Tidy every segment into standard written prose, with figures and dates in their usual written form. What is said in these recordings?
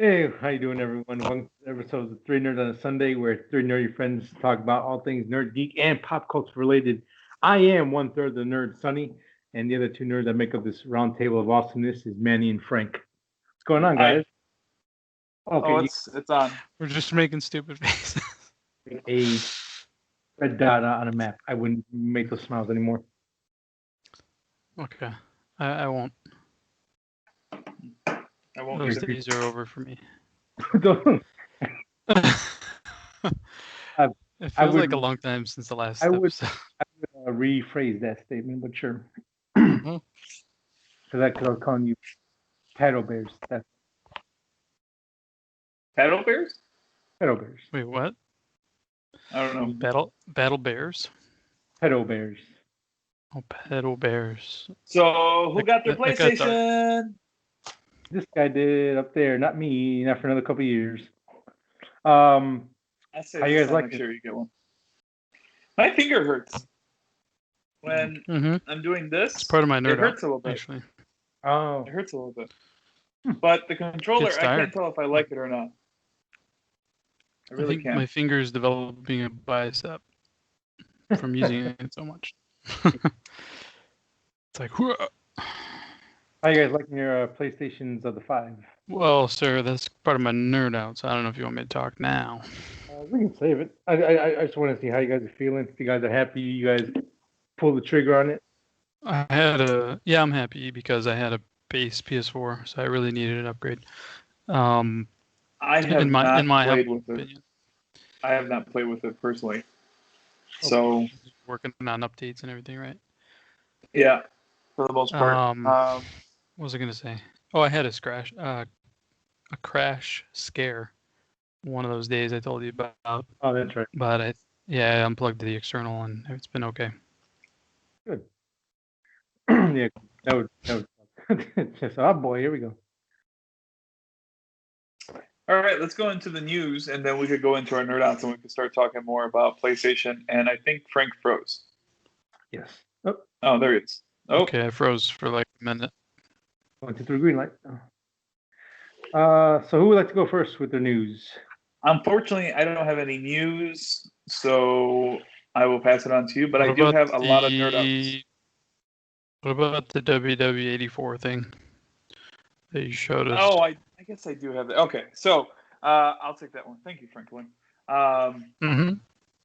Hey, how you doing, everyone? Welcome to episodes of Three Nerds on a Sunday, where three nerdy friends talk about all things nerd, geek, and pop culture related. I am one third of the nerd, Sonny, and the other two nerds that make up this round table of awesomeness is Manny and Frank. What's going on, Hi. guys? Okay, Oh, you it's on. We're just making stupid faces. make a red dot on a map. I wouldn't make those smiles anymore. Okay. I won't. I won't Those either. days are over for me. Don't- I, It I feels like a would, long time since the last I would episode. rephrase that statement, but sure, Mm-hmm. because I was calling you paddle bears. That's Paddle bears? paddle bears. Wait, what? I don't know. Battle bears? Pedal bears. Oh, pedal bears. So who got their That got dark. PlayStation? This guy did up there, not me, not for another couple of years. I say How you this guys time like next it? year you get one. My finger hurts when Mm-hmm. I'm doing this. It's part of my It nerd hurts out, a little bit. actually. Oh, It hurts a little bit. Hmm. But the controller, It's I tired. can't tell if I like it or not. I really think can't. my finger's developing a bicep from using it so much. It's like, "Whoa." how you guys liking your PlayStations of the 5? Well, sir, that's part of my nerd out, so I don't know if you want me to talk now. We can save it. I just want to see how you guys are feeling. If you guys are happy, you guys pull the trigger on it. I'm happy because I had a base PS4, so I really needed an upgrade. I have in my not played humble with it. opinion. I have not played with it personally. So Working on updates and everything, right? yeah, for the most part. What was I gonna say? Oh, I had a crash scare one of those days I told you about. Oh, that's right. But I unplugged the external and it's been okay. Good. Yeah, that would. Just, oh boy, here we go. All right, let's go into the news, and then we could go into our nerd outs, and we could start talking more about PlayStation. And I think Frank froze. Yes. Oh, there he is. Oh, Okay, I froze for like a minute. 1, 2, 3, green light. So who would like to go first with the news? unfortunately, I don't have any news, so I will pass it on to you. But What I do about have a lot of nerd outs. What about the WW84 thing that you showed us? Oh, I guess I do have that. Okay, so I'll take that one. Thank you, Franklin. Mm-hmm.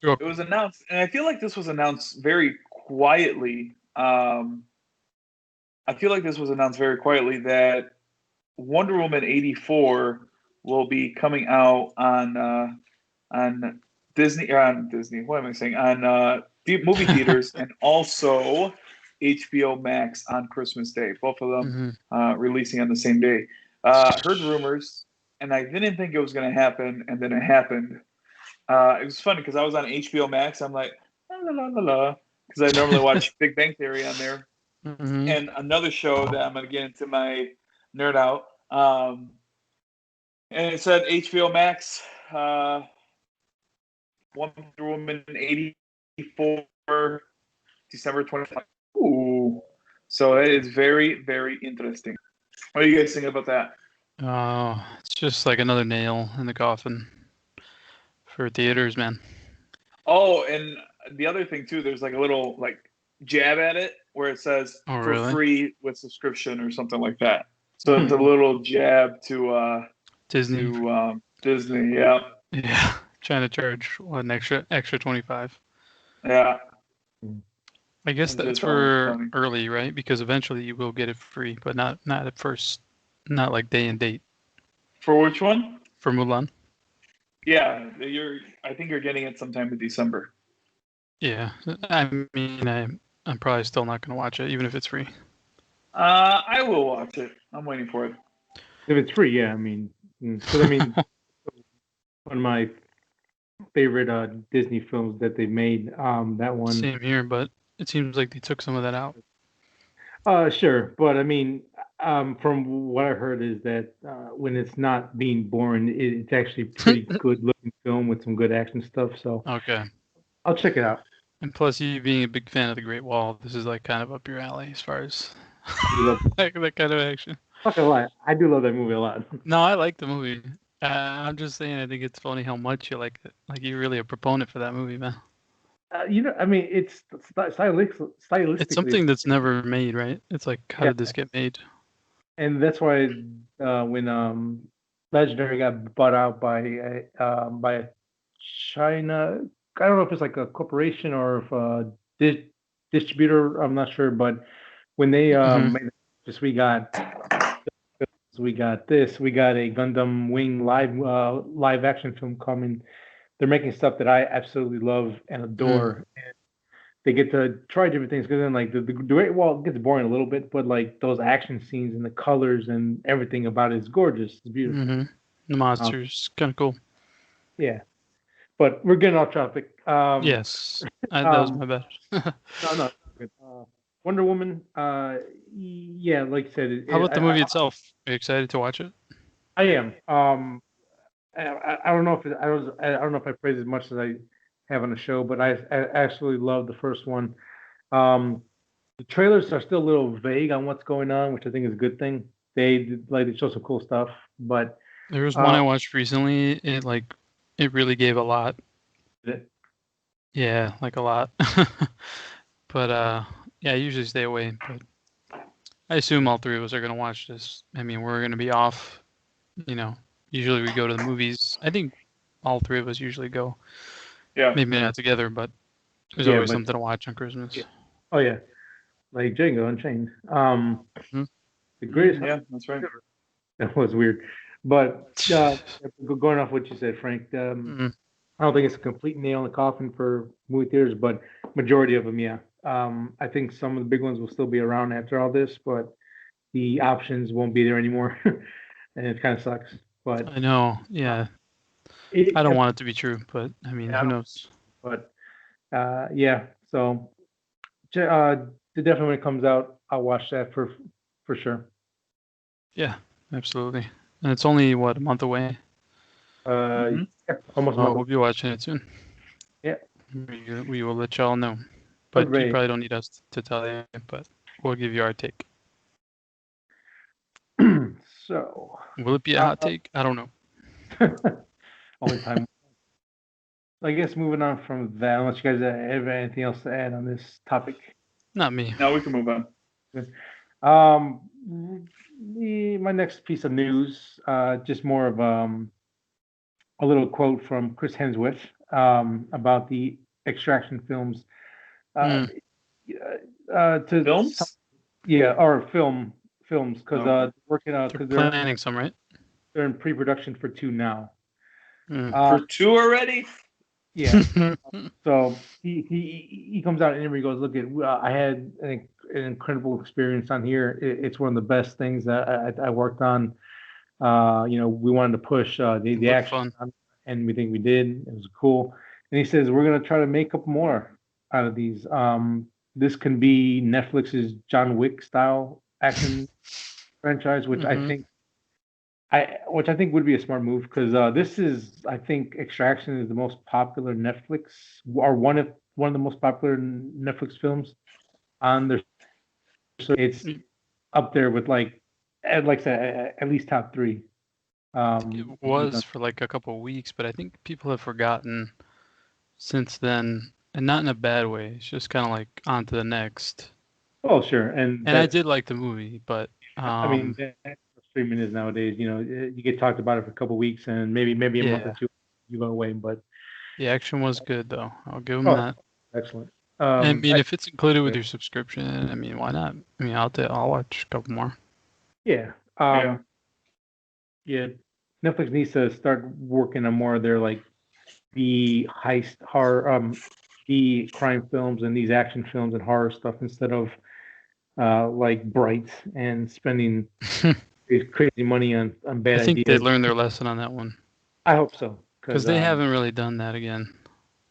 It was announced, and I feel like this was announced very quietly. I feel like this was announced very quietly that Wonder Woman 84 will be coming out on Disney. What am I saying? On movie theaters and also HBO Max on Christmas Day. Both of them releasing on the same day. Heard rumors, and I didn't think it was going to happen, and then it happened. It was funny because I was on HBO Max. I'm like, la la la la, because I normally watch Big Bang Theory on there. Mm-hmm. And another show that I'm going to get into my nerd out. And it said HBO Max, Wonder Woman 84, December 25th. Ooh. So it is very, very interesting. What do you guys think about that? Oh, it's just like another nail in the coffin for theaters, man. Oh, and the other thing too, there's like a little like jab at it where it says Oh, for really? free with subscription or something like that. So it's a little jab to Disney. Disney, yeah. Yeah, trying to charge an extra 25. Yeah. I guess It's that's just for funny. early, right? Because eventually you will get it free, but not at first, not like day and date. For which one? For Mulan. Yeah, I think you're getting it sometime in December. Yeah, I mean, I'm probably still not going to watch it, even if it's free. I will watch it. I'm waiting for it. If it's free, yeah. I mean, because one of my favorite Disney films that they made. That one. Same here, but it seems like they took some of that out. Sure, but I mean, from what I heard is that when it's not being boring, it's actually pretty good looking film with some good action stuff. So Okay. I'll check it out. And plus, you being a big fan of the Great Wall, this is like kind of up your alley as far as You love that kind of action. Not gonna lie, I do love that movie a lot. No, I like the movie. I'm just saying, I think it's funny how much you like it. Like you're really a proponent for that movie, man. I mean, it's It's stylistically, something that's never made, right? It's like, how yeah, did this get made? and that's why when Legendary got bought out by a China, I don't know if it's like a corporation or if a distributor, I'm not sure, but when they Hmm. made this, we got a Gundam Wing live action film coming. They're making stuff that I absolutely love and Mm. adore. They get to try different things because then like well, it gets boring a little bit, but like those action scenes and the colors and everything about it is gorgeous. It's beautiful. Hmm. The Um, monsters, kind of cool. yeah, but we're getting off topic. Yes, that was Um, my bad. no, good. Wonder Woman. Yeah, like I said, How about the movie itself? Are you excited to watch it? I am. I don't know if I don't know if I praise as much as I have on the show, but I actually love the first one. Um, the trailers are still a little vague on what's going on, which I think is a good thing. They show some cool stuff, but There was one uh, I watched recently. It really gave a lot. Yeah, like a lot. But yeah, I usually stay away. But I assume all three of us are gonna watch this. I mean, we're gonna be off. You know, usually we go to the movies. I think all three of us usually go. Yeah. Maybe not together, but there's yeah, always but something to watch on Christmas. yeah, oh yeah, like Django Unchained. Mhm. The greatest Yeah, that's right. that was weird, but going off what you said, Frank. Mm. I don't think it's a complete nail in the coffin for movie theaters, but majority of them, yeah. I think some of the big ones will still be around after all this, but the options won't be there anymore, and it kind of sucks. But I know. Yeah, I don't it, want it to be true, but I mean, yeah, who knows? but yeah. So definitely when it comes out, I'll watch that for sure. Yeah, absolutely. And it's only what, a month away. Hmm. Yeah, almost a So month. we'll be watching it soon. Yeah, We will let y'all know. but But you Ray. probably don't need us to tell you, but we'll give you our take. So Will it be a hot take? I don't know. only time. I guess moving on from that, unless you guys have anything else to add on this topic. Not me. Now we can move on. Um, my next piece of news, just more of a little quote from Chris Hemsworth about the Extraction films. Uh, Mm. to some, Films? yeah, or films because Okay. working They're because planning some, right? they're in pre-production for two now. Mm. Uh, For two already? yeah. So he comes out and he goes, look at I had an incredible experience on here. It's one of the best things that I worked on. We wanted to push It the looked action, fun. and we think we did. It was cool. And he says we're gonna try to make up more out of these. This can be Netflix's John Wick style action franchise, Hmm. which I think would be a smart move because this is I think Extraction is the most popular Netflix or one of the most popular Netflix films on their. So it's I up there with like I said, at least top three. think it We've was done. for like a couple of weeks, but I think people have forgotten since then, and not in a bad way. It's just kind of like on to the next. Oh, sure, and And I that's did like the movie, but I mean that's what streaming is nowadays. You get talked about it for a couple weeks, and maybe a month or yeah, two you go away. But the action was good though. I'll give them oh, that. excellent. I mean, I, if it's included with your subscription, I mean, why not? I mean, I'll watch a couple more. yeah, Yeah. yeah. Netflix needs to start working on more of their like the heist horror, the crime films and these action films and horror stuff instead of like Bright and spending crazy money on I bad think they ideas. learned their lesson on that one I hope so because because they haven't really done that again.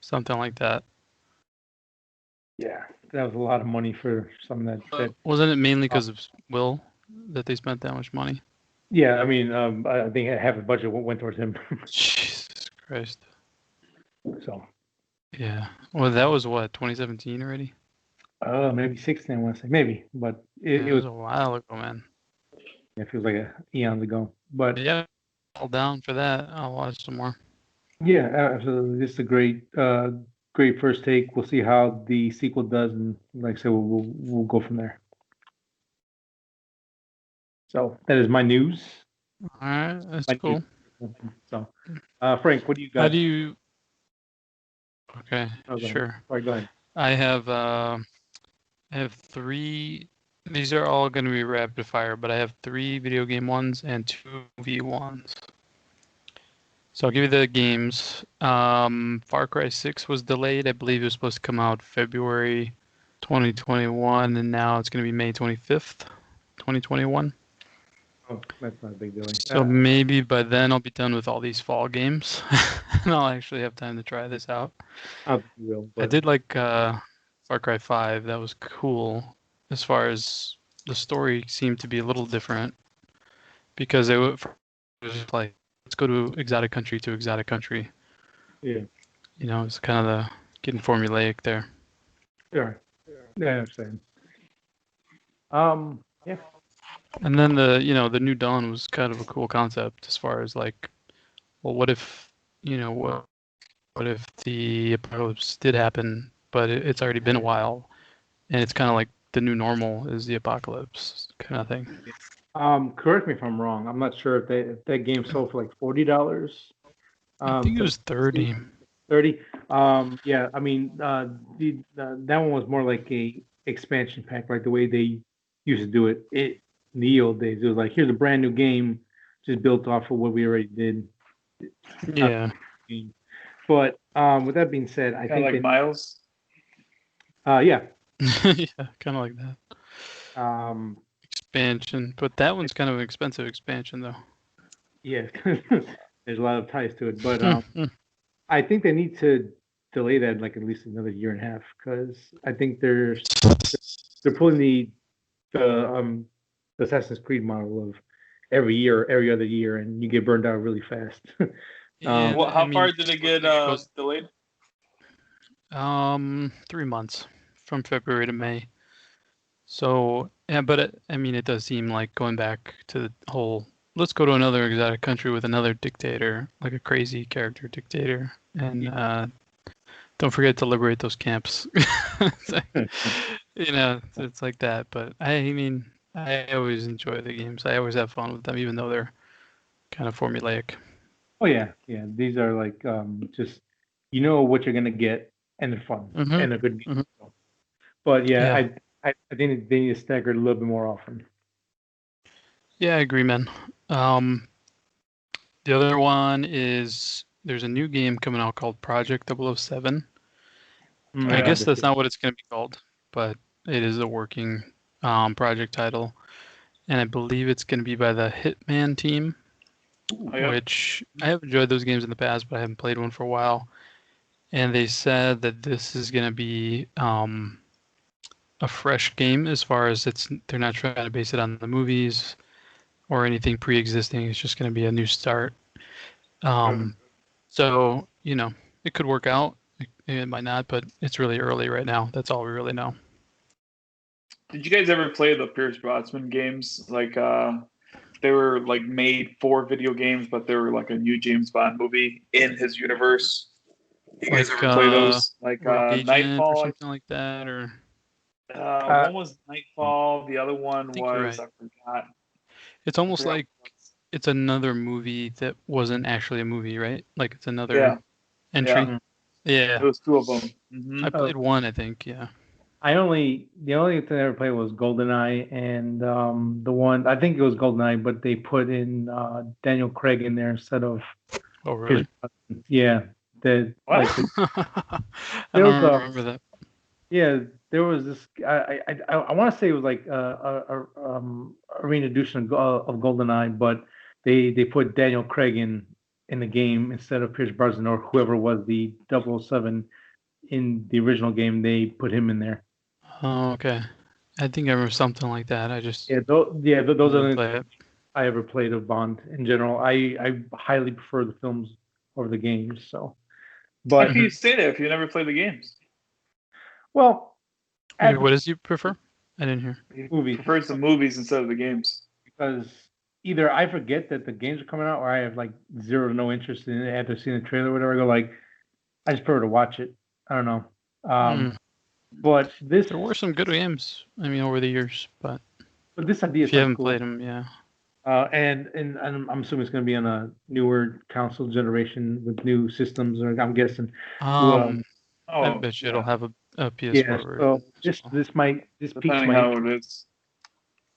Something like that. yeah, that was a lot of money for something that Wasn't it mainly uh, because of Will that they spent that much money? yeah, I mean, I think half the budget went towards him. Jesus Christ. So Yeah. Well, that was what, 2017 already? maybe 16, I want to say maybe, but Yeah, it it was was a while ago, man. It feels like eons ago. But Yeah, all down for that. I'll watch some more. yeah, absolutely. This is a great first take. We'll see how the sequel does, and like I said, we'll go from there. So that is my news. All right, that's My news. cool. So, Frank, what do you How got? do you? Okay, Oh, go ahead. sure. Sorry, go ahead. I have three. These are all going to be rapid fire, but I have 3 video game ones and 2 movie ones. So I'll give you the games. Far Cry 6 was delayed. I believe it was supposed to come out February 2021, and now it's going to be May 25th, 2021. Oh, that's not a big deal. So maybe by then I'll be done with all these fall games, and I'll actually have time to try this out. I will. I But did like Far Cry 5. That was cool. As far as the story seemed to be a little different because it was just like, let's go to exotic country to exotic country. yeah, You know, it's kind of the getting formulaic there. yeah, I understand. Yeah, And then the New Dawn was kind of a cool concept as far as like, well, what if, what if the apocalypse did happen, but it's already been a while, and it's kind of like the new normal is the apocalypse kind of thing. correct me if I'm wrong. I'm not sure if that game sold for like $40. I think it was 30. 30. Yeah, I mean, that one was more like a expansion pack, like the way they used to do it. In the old days, it was like, here's a brand new game, just built off of what we already did. Yeah. But with that being said, I Kind of think like that, Miles. yeah, Yeah, kind of like that. um, Expansion, but that one's kind of an expensive expansion though. yeah, there's a lot of ties to it. But I think they need to delay that like at least another year and a half because I think they're pulling the Assassin's Creed model of every year, every other year, and you get burned out really fast. And Well, I how mean, far did it get delayed? 3 months from February to May. So yeah, but I mean, it does seem like going back to the whole. Let's go to another exotic country with another dictator, like a crazy character dictator, and don't forget to liberate those camps. It's like, it's like that. But I mean, I always enjoy the games. I always have fun with them, even though they're kind of formulaic. Oh yeah, yeah. These are like just you know what you're gonna get, and they're fun and a good game. Mm-hmm. But yeah, Yeah. I think they need to stagger it a little bit more often. Yeah, I agree, man. The other one is there's a new game coming out called Project 007. I Yeah. guess that's not what it's going to be called, but it is a working project title. And I believe it's going to be by the Hitman team, Oh, yeah. which I have enjoyed those games in the past, but I haven't played one for a while. And they said that this is going to be a fresh game as far as they're not trying to base it on the movies or anything pre-existing. It's just going to be a new start. So, it could work out. It might not, but it's really early right now. That's all we really know. Did you guys ever play the Pierce Brosnan games? Like, they were like made for video games, but they were like a new James Bond movie in his universe. You guys Like ever play those? Like Rogue Agent or Nightfall. something like that, or One was Nightfall. The other one I think you're was right. I forgot. It's almost like it's another movie that wasn't actually a movie, right? Like it's another entry. Yeah. Yeah. It was 2 of them. Mm-hmm. I played one, I think. Yeah. The only thing I ever played was GoldenEye, and the one I think it was GoldenEye, but they put in Daniel Craig in there instead of Oh, really? yeah. The What? like I there was don't remember that. yeah, there was this. I want to say it was like a reintroduction of GoldenEye, but they put Daniel Craig in the game instead of Pierce Brosnan or whoever was the 007 in the original game. They put him in there. Oh, okay. I think I remember something like that. I just Those didn't are play it. I ever played of Bond in general. I highly prefer the films over the games. So, How but can you say that if you never played the games? well, Wait, what does you prefer? I didn't hear. He movies prefers the movies instead of the games. because either I forget that the games are coming out, or I have like zero to no interest in it after seeing the trailer or whatever. I go like, I just prefer to watch it. I don't know. Mm. But this There were some good games. I mean, over the years, but idea if you sounds haven't cool. played them, yeah. And I'm assuming it's going to be on a newer console generation with new systems, or I'm guessing. Well, I Oh, bet you yeah. it'll have a PS4 yeah. So version. this So. piques Depending my how interest. it is.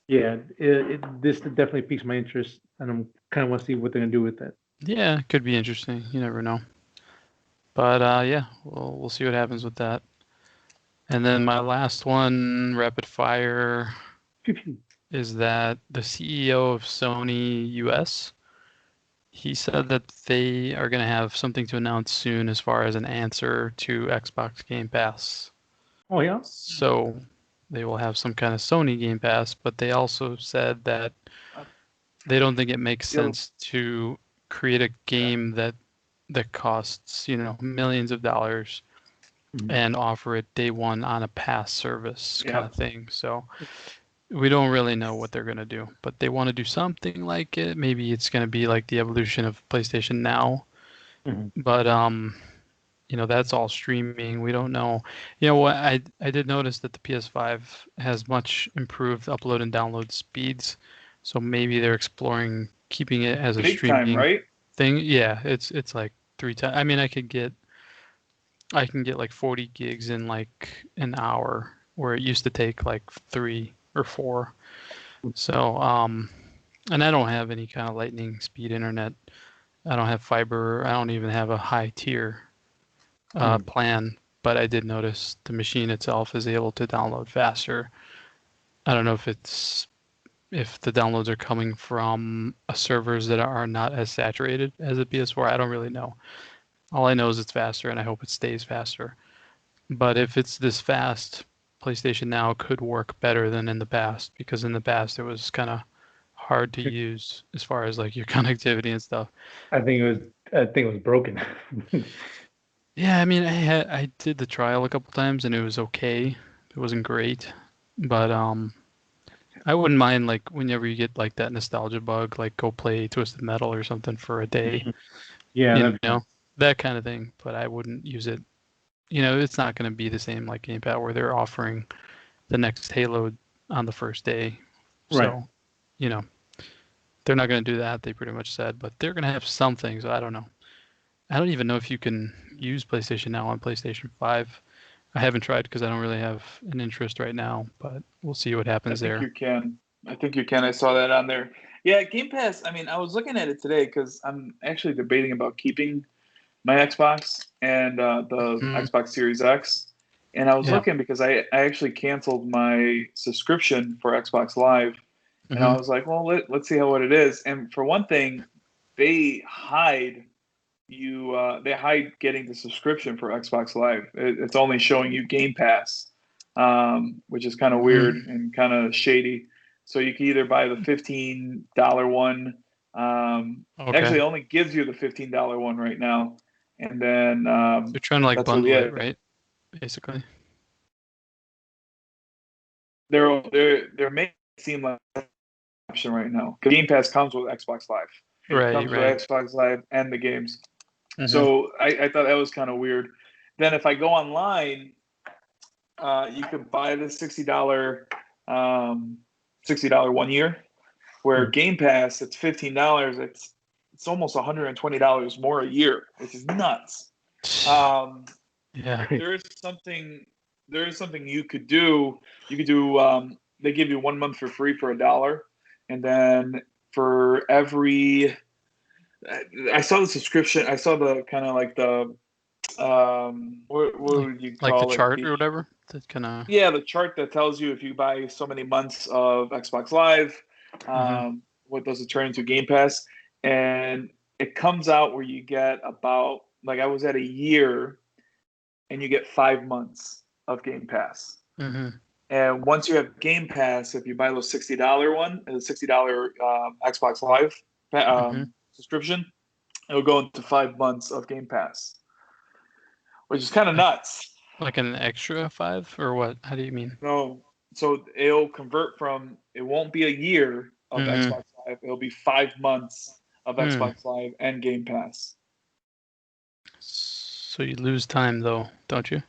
Yeah, this definitely piques my interest, and I'm kind of want to see what they're going to do with it. Yeah, it could be interesting. You never know. But yeah, we'll see what happens with that. And then my last one, rapid fire, is that the CEO of Sony US, he said that they are going to have something to announce soon as far as an answer to Xbox Game Pass. Oh yeah. So they will have some kind of Sony Game Pass, but they also said that they don't think it makes sense to create a game that costs, millions of dollars and offer it day one on a pass service kind of thing. So we don't really know what they're going to do, but they want to do something like it. Maybe it's going to be like the evolution of PlayStation Now. But that's all streaming. We don't know. You know what? I did notice that the PS5 has much improved upload and download speeds. So maybe they're exploring keeping it as a Big time, streaming right? thing. Yeah, it's like 3 times. I mean, I can get like 40 gigs in like an hour, where it used to take like 3 or 4. So and I don't have any kind of lightning speed internet. I don't have fiber. I don't even have a high tier plan, but I did notice the machine itself is able to download faster. I don't know if the downloads are coming from servers that are not as saturated as a PS4. I don't really know. All I know is it's faster, and I hope it stays faster. But if it's this fast, PlayStation Now could work better than in the past, because in the past it was kind of hard to use as far as like your connectivity and stuff. I think it was broken. Yeah, I mean, I did the trial a couple times and it was okay. It wasn't great, but I wouldn't mind like whenever you get like that nostalgia bug, like go play Twisted Metal or something for a day, Yeah, that kind of thing. But I wouldn't use it. It's not going to be the same like Gamepad where they're offering the next Halo on the first day. right. So, they're not going to do that. They pretty much said, but they're going to have something. So I don't know. I don't even know if you can use PlayStation Now on PlayStation 5. I haven't tried because I don't really have an interest right now, but we'll see what happens there. You can. I think you can. I saw that on there. Yeah, Game Pass. I mean, I was looking at it today because I'm actually debating about keeping my Xbox and the Xbox Series X. And I was looking because I actually canceled my subscription for Xbox Live. And I was like, well, let's see what it is. And for one thing, they hide getting the subscription for Xbox Live. It's only showing you Game Pass, which is kind of weird and kind of shady. So you can either buy the $15 one. Actually, it only gives you the $15 one right now, and then they're trying to like bundle it, right? Basically, they're making it seem like an option right now. Game Pass comes with Xbox Live. It comes with Xbox Live and the games. So I thought that was kind of weird. Then if I go online, you could buy the $60 1 year, where Game Pass it's $15. It's almost $120 more a year, which is nuts. Yeah. There is something you could do. You could do. They give you 1 month for free for $1, and then for every. I saw the subscription. I saw the kind of like the what would you call like it? the chart or whatever? That kind of the chart that tells you if you buy so many months of Xbox Live, what does it turn into Game Pass? And it comes out where you get about like I was at a year, and you get 5 months of Game Pass. And once you have Game Pass, if you buy those $60 one, the $60 Xbox Live subscription, it'll go into 5 months of Game Pass, which is kind of nuts. Like an extra 5 or what? How do you mean? No, so it'll convert from it won't be a year of Xbox Live. It'll be 5 months of Xbox Live and Game Pass. So you lose time though, don't you?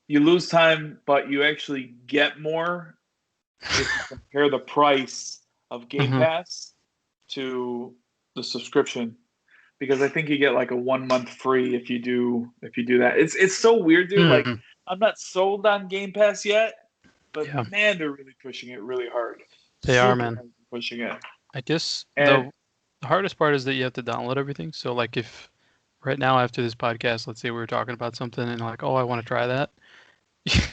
You lose time, but you actually get more if you compare the price of Game Pass to the subscription. Because I think you get like a 1 month free if you do that. It's so weird, dude. Like I'm not sold on Game Pass yet, but man, they're really pushing it really hard. They are, man. Hard pushing it. I guess the hardest part is that you have to download everything. So like if right now after this podcast, let's say we were talking about something and like, oh, I want to try that,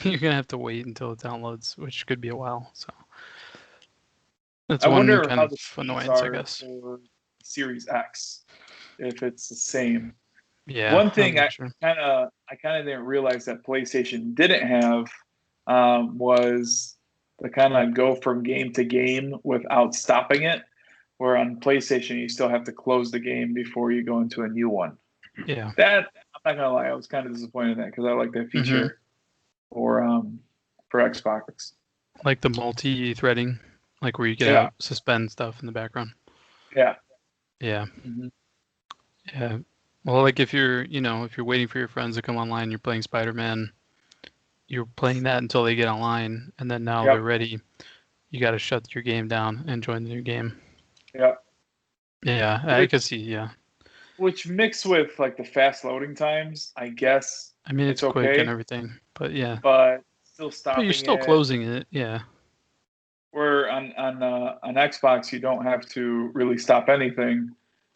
you're gonna have to wait until it downloads, which could be a while. So that's one kind of annoyance, I guess. For Series X, if it's the same. Yeah. One thing I kind of didn't realize that PlayStation didn't have was the kind of go from game to game without stopping it. Where on PlayStation you still have to close the game before you go into a new one. Yeah. That I'm not gonna lie, I was kind of disappointed in that because I like that feature for Xbox. Like the multi-threading, like where you can suspend stuff in the background. Yeah. Yeah. Yeah. Well, like if you're waiting for your friends to come online, you're playing Spider-Man, you're playing that until they get online, and then now they're ready. You got to shut your game down and join the new game. Yeah. Yeah, I can see. Yeah. Which mixed with like the fast loading times, I guess. I mean, it's quick okay, and everything, but yeah. But still stopping. But you're still closing it, yeah. Where on Xbox you don't have to really stop anything.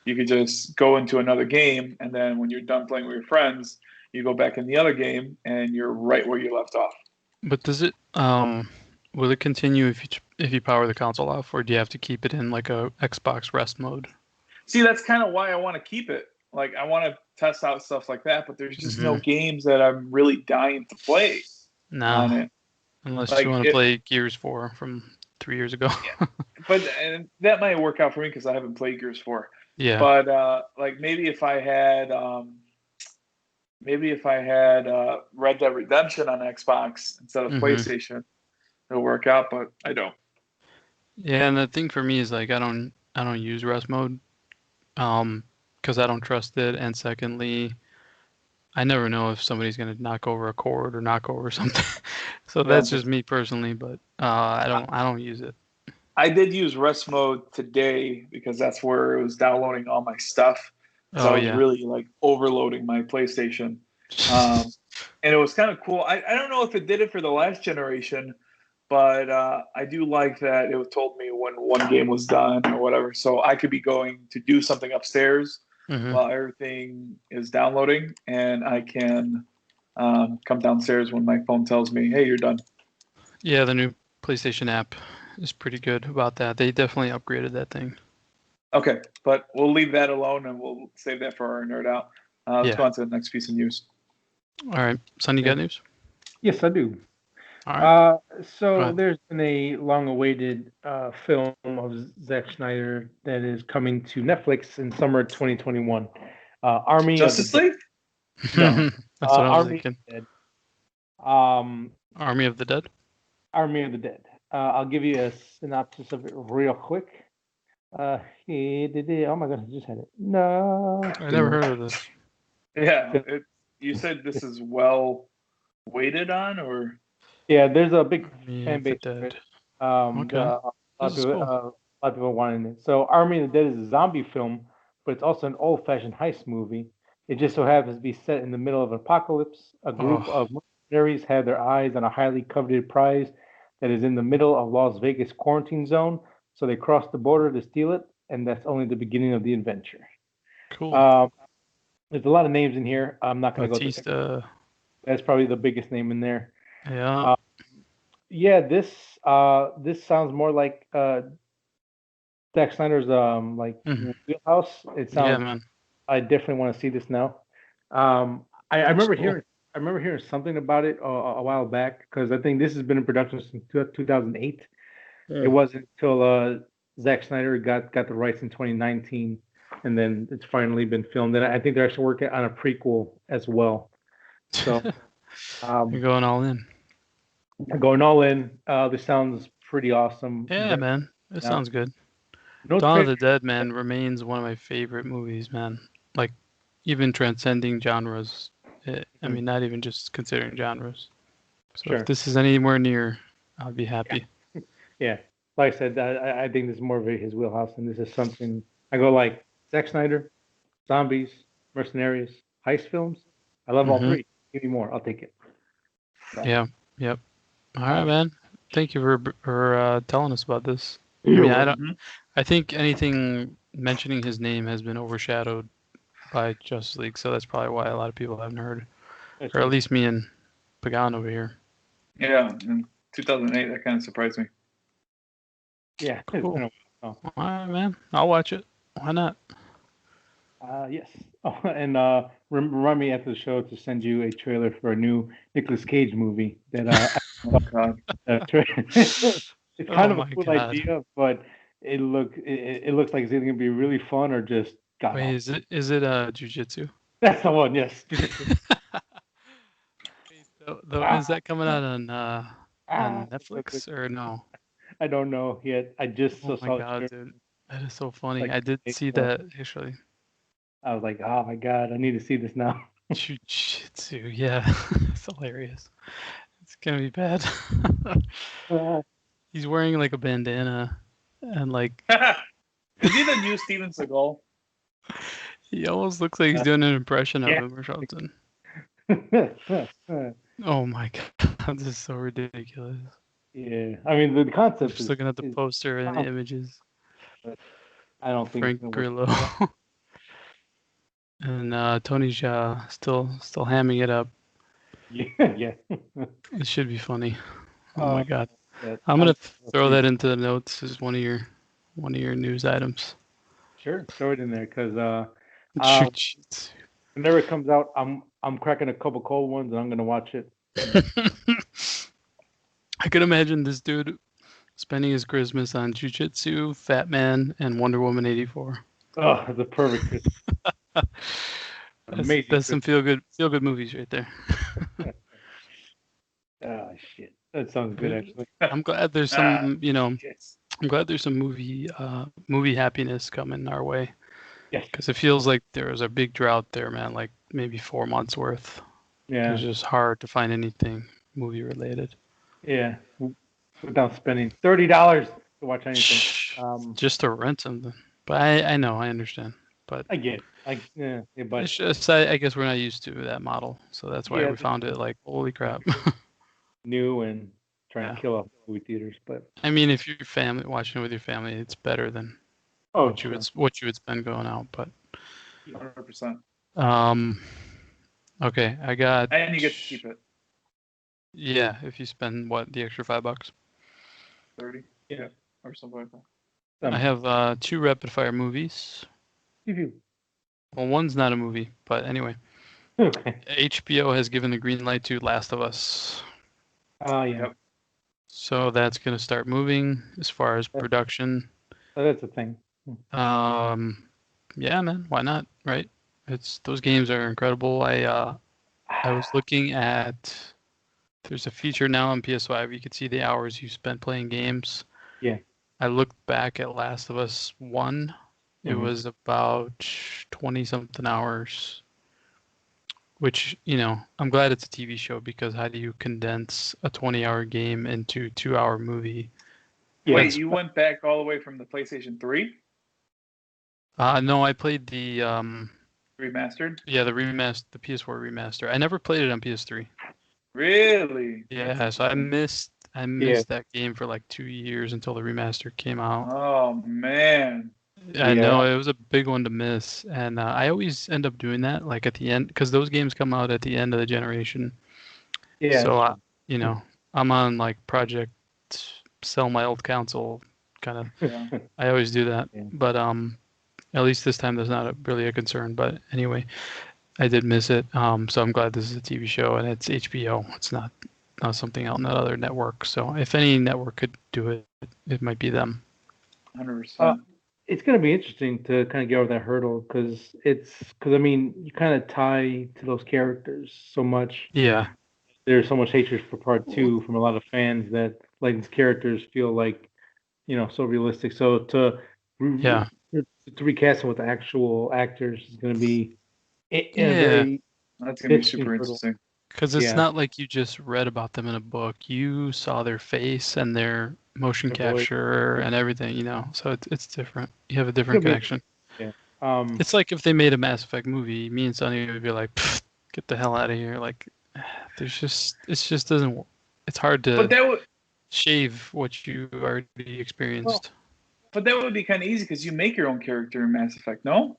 You could just go into another game, and then when you're done playing with your friends, you go back in the other game, and you're right where you left off. But does it will it continue if you power the console off, or do you have to keep it in like a Xbox rest mode? See, that's kind of why I want to keep it. Like I want to test out stuff like that, but there's just no games that I'm really dying to play on it. Unless you want to play Gears 4 from 3 years ago. But that might work out for me because I haven't played Gears 4. Yeah. But like maybe if I had Red Dead Redemption on Xbox instead of PlayStation, it'll work out. But I don't. Yeah, and the thing for me is like I don't use rest mode, because I don't trust it, and secondly, I never know if somebody's gonna knock over a cord or knock over something. So that's just me personally, but I don't use it. I did use rest mode today because that's where it was downloading all my stuff. So I was really like overloading my PlayStation. And it was kind of cool. I don't know if it did it for the last generation, but I do like that it told me when one game was done or whatever. So I could be going to do something upstairs while everything is downloading, and I can come downstairs when my phone tells me, hey, you're done. Yeah, the new PlayStation app is pretty good about that. They definitely upgraded that thing. Okay, but we'll leave that alone and we'll save that for our nerd out. Let's go on to the next piece of news. All right. Son, you got news? Yes, I do. All right. So there's been a long-awaited film of Zack Snyder that is coming to Netflix in summer 2021. Army Justice League? No. That's what I was thinking. Army of the Dead? Army of the Dead. I'll give you a synopsis of it real quick. Oh my gosh, I just had it. No. I never heard of this. Yeah. You said this is well weighted on, or? Yeah, there's a big fan base. Okay. A lot of people wanting it. So Army of the Dead is a zombie film, but it's also an old-fashioned heist movie. It just so happens to be set in the middle of an apocalypse. A group of mercenaries have their eyes on a highly coveted prize that is in the middle of Las Vegas quarantine zone. So they cross the border to steal it, and that's only the beginning of the adventure. Cool. There's a lot of names in here. I'm not going to go through. That's probably the biggest name in there. Yeah. This sounds more like Zack Snyder's wheelhouse. It sounds. Yeah, man. I definitely want to see this now. I remember hearing something about it a while back because I think this has been in production since 2008. It wasn't until Zack Snyder got the rights in 2019, and then it's finally been filmed. And I think they're actually working on a prequel as well. So you're going all in. Going all in. This sounds pretty awesome. Yeah, man. It sounds good. No Dawn of trailer. the Dead, man, remains one of my favorite movies, man. Like, even transcending genres. I mean, not even just considering genres. So if Sure. this is anywhere near, I'll be happy. Yeah. Like I said, I think this is more of his wheelhouse, and this is something I go like Zack Snyder, zombies, mercenaries, heist films. I love all Mhm. three. Give me more. I'll take it. Yeah. Yep. All right, man. Thank you for telling us about this. I You're mean, I welcome. don't. I think anything mentioning his name has been overshadowed by Justice League, so that's probably why a lot of people haven't heard, That's or at true. least me and Pagan over here. Yeah, in 2008, that kind of surprised me. Yeah. It's Cool. been a while. All right, man. I'll watch it. Why not? Yes. Oh, and remind me after the show to send you a trailer for a new Nicolas Cage movie that Oh God. it's kind Oh of a my cool God. idea, but it looks like it's either gonna be really fun or just god Wait, awful. is it Jiu Jitsu? That's the one. Yes. Is Ah, that coming out on ah, Netflix or no? I don't know yet. I just Oh my saw the God, trailer, dude. That is so funny. like I did 2 days see ago. that actually. I was like, oh my god, I need to see this now. Jiu-Jitsu, yeah. It's hilarious. It's gonna be bad. Uh, He's wearing like a bandana and like Is he the new Steven Seagal? he almost looks like he's doing an impression of yeah. him or something. Oh my God, this is so ridiculous. Yeah. I mean, the I'm concept just looking at the is poster and the images. but I don't think it's Frank gonna work. Grillo. And Tony Jaa still hamming it up. Yeah, yeah. It should be funny. Oh Uh, my God. that I'm I'm gonna throw that into the notes as one of your news items. sure throw it in there because Jiu-Jitsu. whenever it comes out, I'm cracking a couple cold ones and I'm gonna watch it. I could imagine this dude spending his Christmas on Jiu-Jitsu, Fat Man, and Wonder Woman 84. Oh, the perfect Christmas. Amazing That's some Christmas. feel good movies right there. Oh shit, that sounds good actually. I'm glad there's Ah, some, yes. I'm glad there's some movie happiness coming our way Yes. because it feels like there was a big drought there, man. Like maybe 4 months worth. It was Yeah. just hard to find anything movie related. Yeah. Without spending $30 to watch anything. Just to rent something. But I know, I understand. But I get. Yeah, it's but just I guess we're not used to that model, so that's why yeah, we found it like holy crap. new and trying Yeah. to kill off movie theaters, but I mean, if you're family watching it with your family, it's better than oh sure. what you would spend going out. But 100%. um, okay, I got And you get to keep it. yeah. If you spend the extra $5, 30. Yeah. Or something like that. I have two rapid fire movies. Phew. Well, one's not a movie, but anyway, Okay. HBO has given the green light to Last of Us. Oh yeah. Yep. So that's going to start moving as far as production. That's a thing. Yeah, man, why not? Right? Those games are incredible. I was looking at there's a feature now on PS5. You can see the hours you spent playing games. Yeah. I looked back at Last of Us 1. It Mhm. was about 20 something hours, which, I'm glad it's a TV show because how do you condense a 20-hour game into a 2-hour movie? Yeah. Wait, you went back all the way from the PlayStation 3 No, I played the remastered? the PS4 remaster. I never played it on PS3. Really? Yeah, so I missed Yeah. that game for like 2 years until the remaster came out. Oh, man. I Yeah. know it was a big one to miss, and I always end up doing that, like at the end, because those games come out at the end of the generation. Yeah. So That's I'm on like project sell my old console kind of. true. Yeah. I always do that, Yeah. but at least this time there's not really a concern. But anyway, I did miss it. So I'm glad this is a TV show and it's HBO. It's not something on that other network. So if any network could do it, it might be them. 100%. It's going to be interesting to kind of get over that hurdle because I mean you kind of tie to those characters so much. Yeah. There's so much hatred for part two from a lot of fans that like these characters feel like so realistic. So Yeah. to recast it with the actual actors is going to be in a Yeah. very That's gonna be interesting super hurdle. interesting. Because it's Yeah. not like you just read about them in a book. You saw their face and their motion Their voice. capture Yeah. and everything, So it's different. You have a It's different gonna be connection. yeah. It's like if they made a Mass Effect movie, me and Sonny would be like, "Pfft, get the hell out of here. Like, it just doesn't, it's hard But to that would shave what you already Well, experienced. but that would be kind of easy because you make your own character in Mass Effect, no?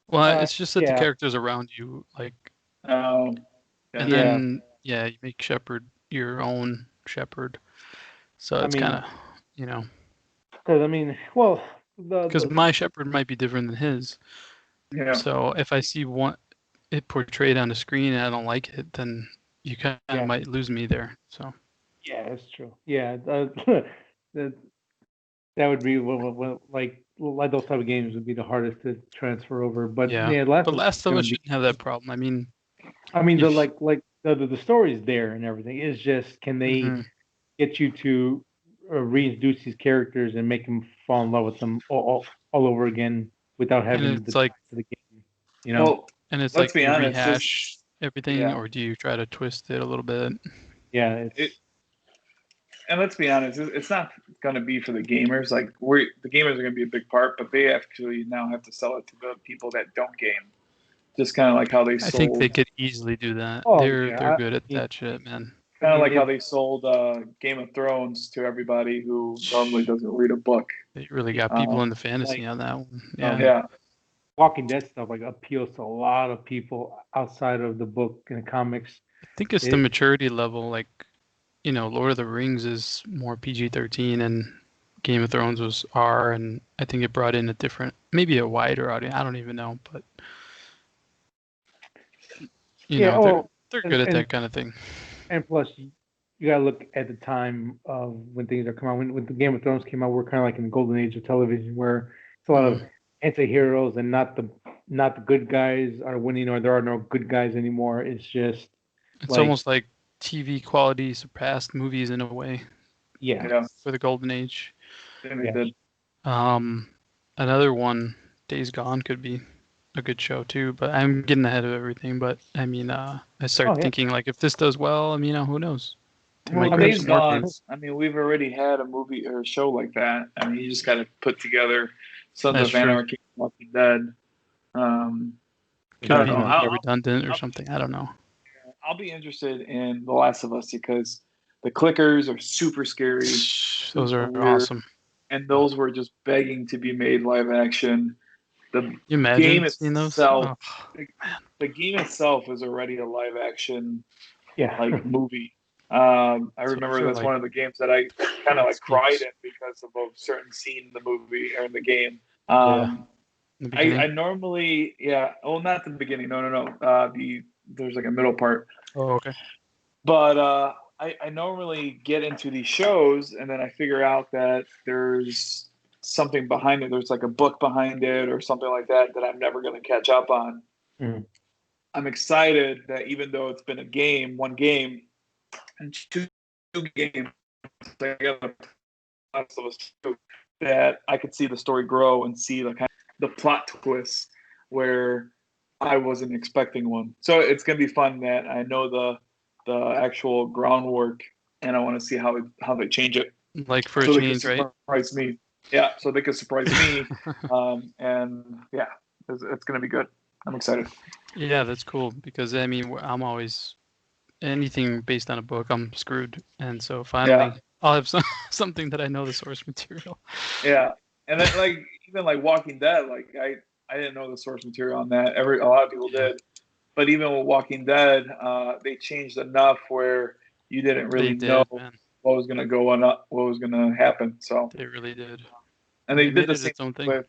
Well, it's just that the yeah. characters around you, like, Oh, and yeah. Yeah. then, yeah, you make Shepard your own Shepard. So I it's mean, kind of, you know, because I mean, well, the because my Shepard might be different than his. Yeah. So if I see it portrayed on the screen and I don't like it, then you kind of yeah. might lose me there. So Yeah, that's true. Yeah, that that would be like those type of games would be the hardest to transfer over. But yeah, yeah, Last but of Us is Last of going Us to be. shouldn't have that problem. I mean, I mean, the if the story's there and everything. It's just can they mhm. get you to reintroduce these characters and make them fall in love with them all over again without and having it's to go like back to the game. You know? Well, and it's let's like, do be you honest. This, rehash everything yeah. or do you try to twist it a little bit? Yeah, It, it's and let's be honest. It's not going to be for the gamers. Like the gamers are going to be a big part, but they actually now have to sell it to the people that don't game. Just kind of like how they I think they sold. could easily do that. oh They're yeah. good at I mean, that shit, man. I Kind of mean like how it. they sold Game of Thrones to everybody who normally doesn't read a book. They really got Uh, people into fantasy Like on that one. um, Yeah. yeah, Walking Dead stuff like appeals to a lot of people outside of the book and the comics. I think it's the It maturity level. Like, Lord of the Rings is more PG-13 and Game of Thrones was R, and I think it brought in a different, maybe a wider audience. I don't even know, but yeah, they're well, they're and good at and, that kind of thing. and plus you gotta look at the time of when things are coming out. When the Game of Thrones came out, we're kind of like in the golden age of television where it's a lot of Mhm. anti-heroes and not the good guys are winning or there are no good guys anymore. It's just It's like almost like TV quality surpassed movies in a way yeah, yeah, for the golden age. and they yeah. did. Um, Another one, Days Gone, could be a good show too, but I'm getting ahead of everything. But I mean, I Oh start yeah. thinking like if this does well, I mean, who knows? They might Well, I grab mean, Days some more Gone. fans. I mean, we've already had a movie or a show like that. I mean, you just got to put together Sons That's of true. Anarchy, Walking Dead. Um, I Could don't be know. more redundant or something. I don't know. I'll be interested in The Last of Us because the clickers are super scary, Those super are weird, awesome. and those were just begging to be made live action. The You game imagine seeing those? itself, Oh, the, the game itself is already a live action yeah. like movie. I so those remember are that's like one of the games that I kind of like cried landscapes. in because of a certain scene in the movie or in the game. Yeah, Um, in the I beginning. normally, yeah, well, not the beginning. No, no, no. There's like a middle part, Oh, okay. but I normally get into these shows and then I figure out that there's something behind it. There's like a book behind it or something like that that I'm never going to catch up on. Mhm. I'm excited that even though it's been one game, and two games, I got the Last of Us 2, that I could see the story grow and see the plot twist where I wasn't expecting one. So it's gonna be fun that I know the actual groundwork and I want to see how they change it Like for a so they can change, right? surprise me. Yeah, so they can surprise me. And yeah, it's gonna be good. I'm excited. Yeah, that's cool because I mean, I'm always anything based on a book, I'm screwed. And so Yeah, finally, I'll have something that I know the source material. yeah, and then like even like Walking Dead, like I didn't know the source material on that. A lot of people Yeah, did, but even with Walking Dead, they changed enough where you didn't they really know did, man. what was gonna go on, what was gonna happen. So, They really did. and They they did made the it same its own thing. with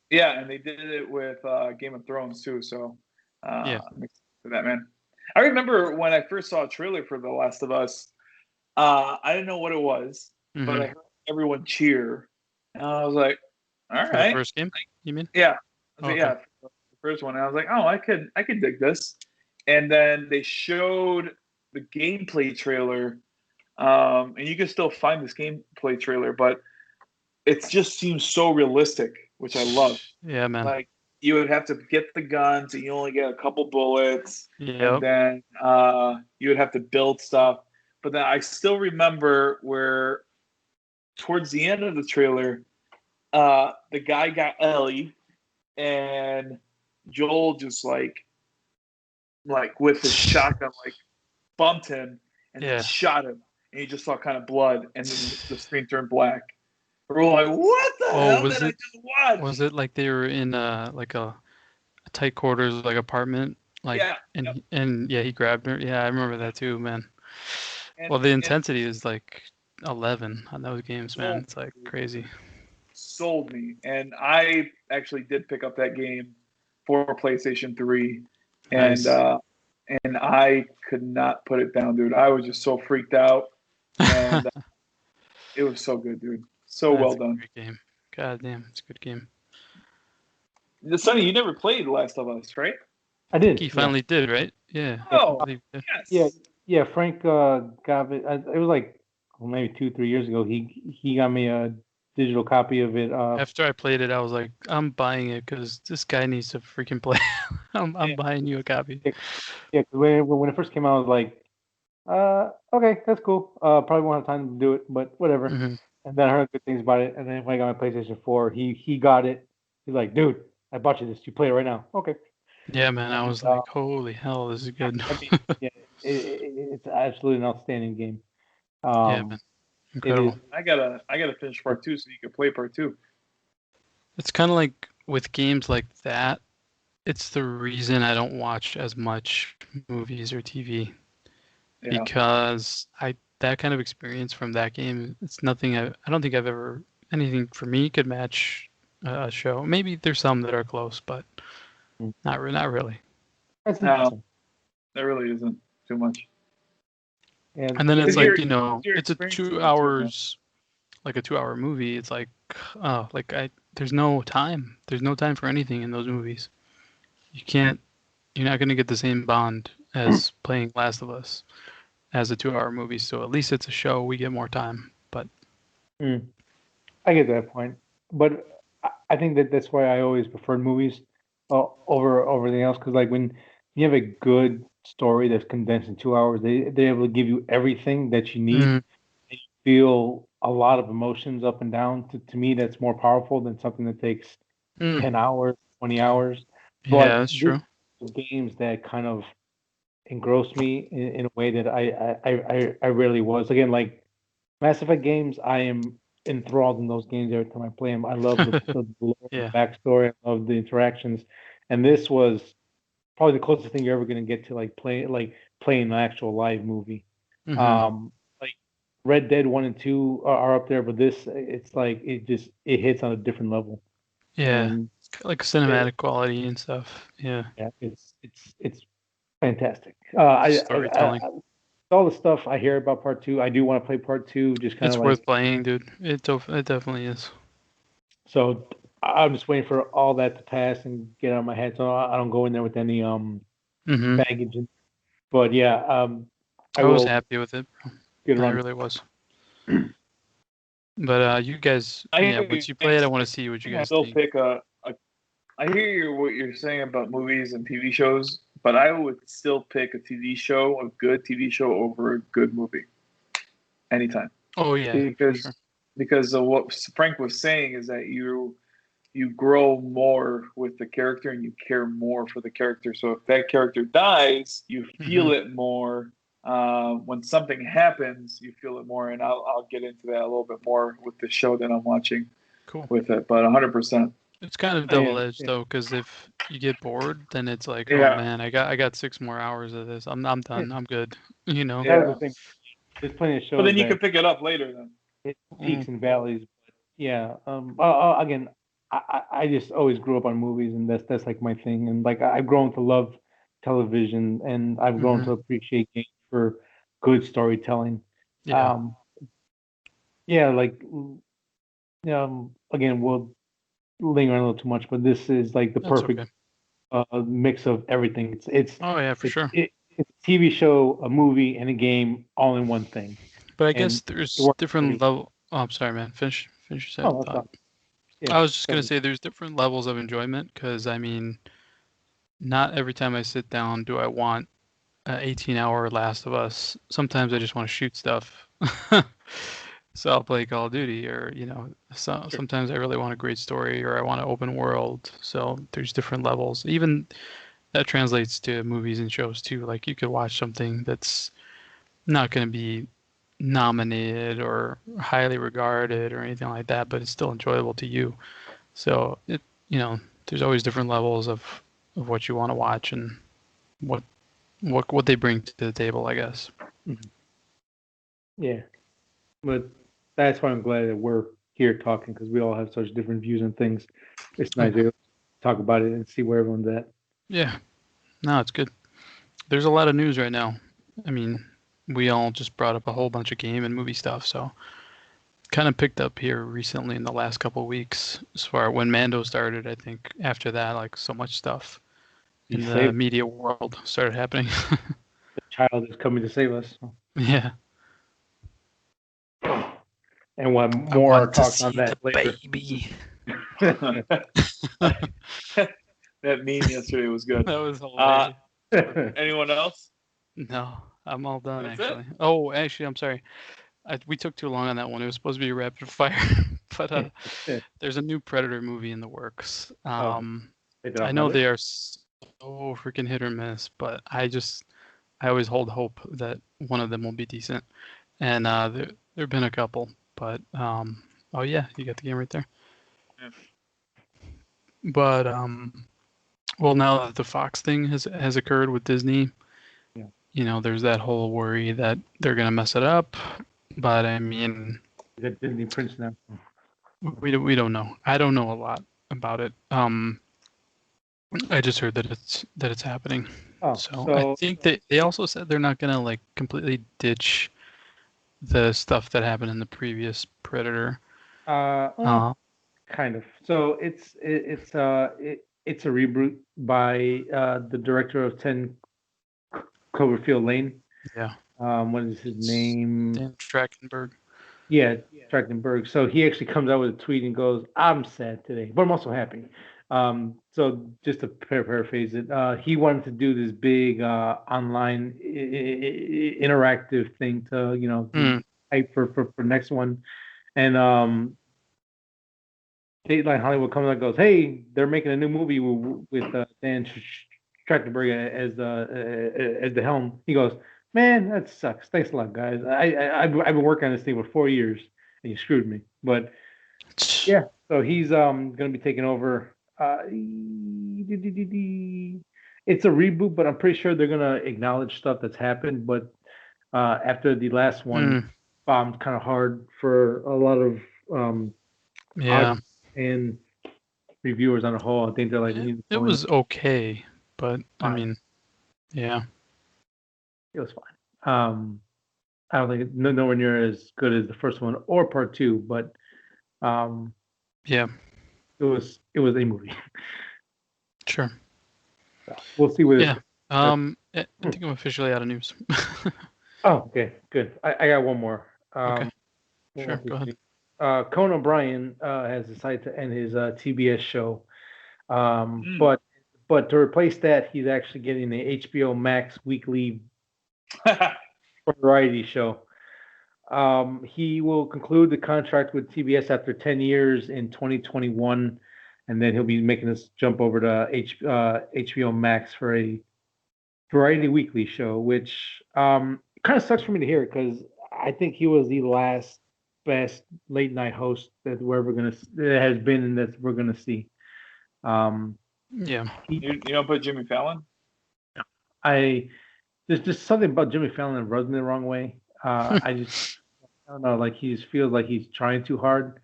yeah, and they did it with Game of Thrones too. So, Yeah. I'm excited for that, man. I remember when I first saw a trailer for The Last of Us. I didn't know what it was, but Hmm. I heard everyone cheer, and I was like, "All For the right, first game, you mean? yeah." I was Oh, like, okay. "Yeah." The first one, and I was like, "Oh, I could dig this." And then they showed the gameplay trailer, and you can still find this gameplay trailer, but it just seems so realistic. which I love. Yeah, man. Like you would have to get the guns, and you only get a couple bullets, and Yep. then you would have to build stuff. But then I still remember where towards the end of the trailer, the guy got Ellie, and Joel just like with his shotgun bumped him and then Yeah. shot him, and you just saw kind of blood, and then the screen turned black. We're all like, "What the hell was did I it just watch?" was it like they were in like a tight quarters like apartment Yeah, and yeah, he grabbed her. Yeah, I remember that too, man. and Well, the intensity is like 11 on those games, man. sold It's like me, crazy. sold me, and I actually did pick up that game for PlayStation 3, Nice. and I could not put it down, dude. I was just so freaked out, and it was so good, dude. So well That's a done. great game. God damn, it's a good game. Sonny, you never played Last of Us, right? I I think did. he finally did, right? Yeah. Oh, I believe he did. yes. Yeah. Frank got it. It was like maybe 2-3 years ago. He got me a digital copy of it. After I played it, I was like, I'm buying it because this guy needs to freaking play. I'm Yeah. buying you a copy. Yeah, 'cause when it first came out, I was like, okay, that's cool. Probably won't have time to do it, but whatever. Hmm. And then I heard good things about it. And then when I got my PlayStation 4, he got it. He's like, dude, I bought you this. You play it right now. Okay. Yeah, man. I And was like, holy hell, this is good. I mean, yeah, it's absolutely an outstanding game. Yeah, man. It is. Incredible. I gotta finish part 2 so you can play part 2. It's kind of like with games like that, it's the reason I don't watch as much movies or TV Yeah. because that kind of experience from that game, it's nothing I don't think I've ever anything for me could match a show. Maybe there's some that are close, but Mm. not really. That's No. interesting. There really isn't too much. Yeah, And then it's Is like, your it's a experience 2 with it, hours, like a 2-hour movie. It's like, oh, like there's no time. There's no time for anything in those movies. You're not going to get the same bond as playing Last of Us as a 2-hour movie. So at least it's a show. We get more time. But I get that point, but I think that's why I always preferred movies over everything else. Because like when you have a good story that's condensed in 2 hours, they're able to give you everything that you need. mm, And you feel a lot of emotions up and down. To me, that's more powerful than something that takes 10 hours, 20 hours. yeah, But that's this true. games that kind of engross me in a way that I rarely was. Again, like Mass Effect games, I am enthralled in those games every time I play them. I love the lore, the Yeah. backstory, I love the interactions, and this was probably the closest thing you're ever going to get to playing an actual live movie. Hmm. Like Red Dead 1 and 2 are up there, but this it's like it hits on a different level, Yeah. and Like it, cinematic quality and stuff. Yeah. yeah, it's fantastic. Storytelling. All the stuff I hear about part 2, I do want to play part 2, just kind It's of worth like. playing, dude. It definitely is. So I'm just waiting for all that to pass and get out of my head, so I don't go in there with any Hmm. baggage. But yeah, I I was will happy with it. get I around. really was. But you guys, I yeah, hear once you you. play it, I want to see what you I guys still think. pick I hear what you're saying about movies and TV shows, but I would still pick a TV show, a good TV show, over a good movie anytime. Oh yeah, for Because sure. what Frank was saying is that you grow more with the character and you care more for the character. So if that character dies, you feel it more. When something happens, you feel it more, and I'll get into that a little bit more with the show that I'm watching Cool. with it. But 100%. It's kind of double-edged though, because if you get bored, then it's like, oh Yeah, man, I got 6 more hours of this. I'm done. I'm good. You know. That was yeah. the thing. There's plenty of But shows then you that can pick it up later. Then hit Mm, peaks and valleys. But yeah, again, I just always grew up on movies, and that's like my thing. And like I've grown to love television, and I've grown mhm. to appreciate games for good storytelling. Yeah, Um, yeah, like again, we'll linger on a little too much, but this is like the that's okay. perfect mix of everything. Oh yeah, for sure. It's a TV show, a movie, and a game all in one thing, But I guess and it there's works different pretty. level. Oh, I'm sorry, man. Finish your Oh, that's thought. not. Yeah, I was just gonna say there's different levels of enjoyment because I mean, not every time I sit down do I want an 18-hour Last of Us. Sometimes I just want to shoot stuff. So I'll play Call of Duty, or sometimes I really want a great story, or I want an open world. So there's different levels. Even that translates to movies and shows too. Like you could watch something that's not going to be nominated or highly regarded or anything like that, but it's still enjoyable to you. So there's always different levels of what you want to watch and what what they bring to the table, I guess. Yeah, but that's why I'm glad that we're here talking, because we all have such different views on things. It's nice to talk about it and see where everyone's at. Yeah, no, it's good. There's a lot of news right now. I mean, we all just brought up a whole bunch of game and movie stuff, so kind of picked up here recently in the last couple of weeks. As far as when Mando started, I think after that, like so much stuff in the media world started happening. The child is coming to save us. Yeah. And we'll have more talks on that later. Baby. That meme yesterday was good. That was hilarious. Anyone else? No, I'm all done. That's actually. it? Oh, actually, I'm sorry. We took too long on that one. It was supposed to be rapid fire, but there's a new Predator movie in the works. I know they are so freaking hit or miss, but I always hold hope that one of them will be decent. And there've been a couple, but oh yeah, you got the game right there. Yeah. But well, now that the Fox thing has occurred with Disney, there's that whole worry that they're gonna mess it up. But I mean, you got Disney Prince now. We don't know. I don't know a lot about it. I just heard that it's happening. So I think they also said they're not gonna like completely ditch the stuff that happened in the previous Predator. Kind of. So it's a reboot by the director of 10 Cloverfield Lane. Yeah. What is his name? Dan Trachtenberg. Yeah, Trachtenberg. So he actually comes out with a tweet and goes, "I'm sad today, but I'm also happy." So just to paraphrase it, he wanted to do this big online interactive thing to hype for next one, and Dateline Hollywood comes out and goes, "Hey, they're making a new movie with Dan Trachtenberg as the helm." He goes, "Man, that sucks. Thanks a lot, guys. I've been working on this thing for 4 years, and you screwed me." But yeah, so he's gonna be taking over. It's a reboot, but I'm pretty sure they're gonna acknowledge stuff that's happened. But after the last one bombed kind of hard for a lot of and reviewers on a whole, I think they're like, it was okay, but fine. I mean, yeah, it was fine. I don't think it's nowhere near as good as the first one or part 2, but yeah, it was a movie. Sure. So we'll see what. I think I'm officially out of news. Oh, okay, good. I got one more. Okay. Sure, go ahead. Conan O'Brien has decided to end his TBS show, but to replace that, he's actually getting the HBO Max weekly variety show. He will conclude the contract with TBS after 10 years in 2021, and then he'll be making this jump over to HBO Max for a variety weekly show, which kind of sucks for me to hear, because I think he was the last best late night host that has been and that we're gonna see. You don't put Jimmy Fallon? There's just something about Jimmy Fallon that rubs me the wrong way. I don't know, like he just feels like he's trying too hard.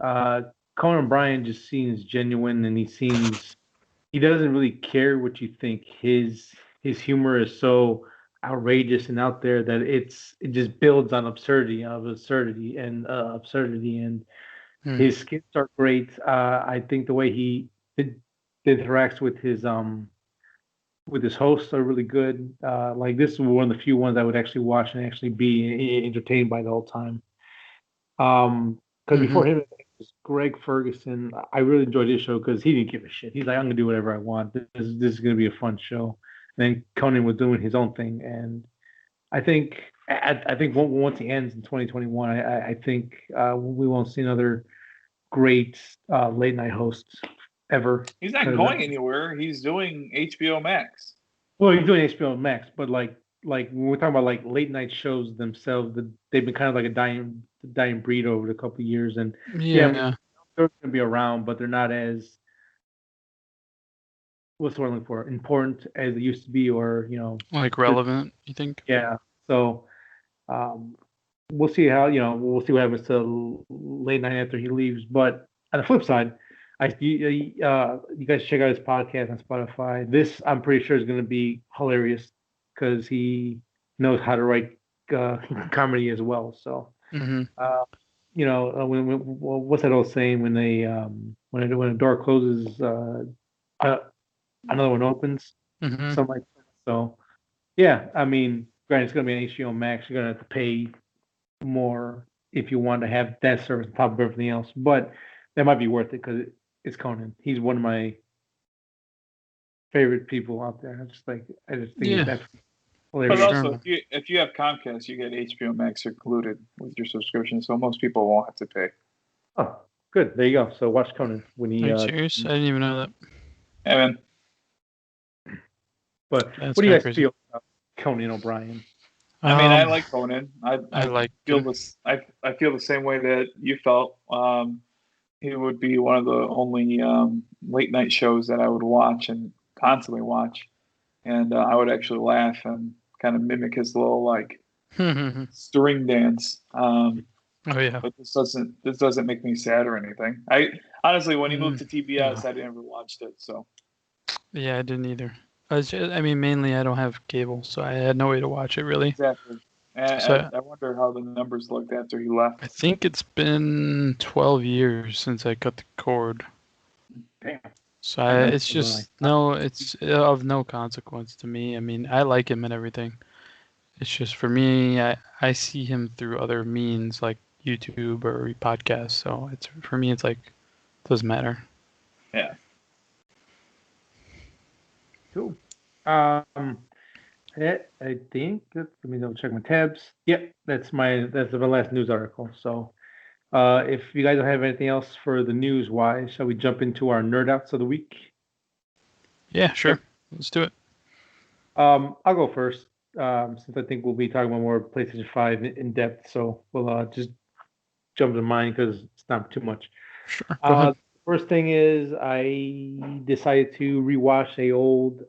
Conan O'Brien just seems genuine, and he doesn't really care what you think. His humor is so outrageous and out there that it just builds on absurdity, and his skits are great. I think the way he interacts with his hosts are really good. Like, this is one of the few ones I would actually watch and actually be entertained by the whole time. Because before him, Greg Ferguson. I really enjoyed his show because he didn't give a shit. He's like, I'm gonna do whatever I want. This is gonna be a fun show. And then Conan was doing his own thing, and I think once he ends in 2021, I think we won't see another great late night host ever. He's not going anywhere. He's doing HBO Max. Well, he's doing HBO Max, but like when we're talking about like late night shows themselves, they've been kind of like a dying breed over the couple of years, and Yeah. I mean, they're going to be around, but they're not as what's the word I'm looking for, important as it used to be, or Like relevant, you think? yeah. So we'll see we'll see what happens to late night after he leaves. But on the flip side, you guys check out his podcast on Spotify. This I'm pretty sure is going to be hilarious because he knows how to write comedy as well. So Mm-hmm. what's that old saying when when a door closes, another one opens, Mm-hmm. something like that. So yeah, I mean, granted, it's going to be an HBO Max. You're going to have to pay more if you want to have that service on top of everything else, but that might be worth it because it's Conan. He's one of my favorite people out there. I just think that's But hilarious. also, if you have Comcast, you get HBO Max included with your subscription, so most people won't have to pay. Oh, good. There you go. So watch Conan when he. Are you serious? I didn't even know that. Yeah, man. But That's what do you guys crazy. feel about Conan O'Brien? I mean, I like Conan. I like feel him. this. I feel the same way that you felt. He would be one of the only late night shows that I would watch and constantly watch, and I would actually laugh and kind of mimic his little like string dance. Oh yeah. But this doesn't make me sad or anything. I honestly, when he moved to TBS, no. I never watched it. So Yeah, I didn't either. I mean, mainly I don't have cable, so I had no way to watch it really. exactly. So I wonder how the numbers looked after he left. I think it's been 12 years since I cut the cord. Damn. So it's just it's of no consequence to me. I mean, I like him and everything. It's just for me, I see him through other means like YouTube or podcasts. So it's for me, it's like doesn't matter. Yeah. Cool. I think let me double check my tabs. Yep, that's the last news article. So if you guys don't have anything else for the news wise, shall we jump into our nerd outs of the week? Yeah, sure. Let's do it. I'll go first, since I think we'll be talking about more PlayStation 5 in depth. So we'll just jump to mine because it's not too much. Sure. Go ahead. First thing is I decided to rewatch a old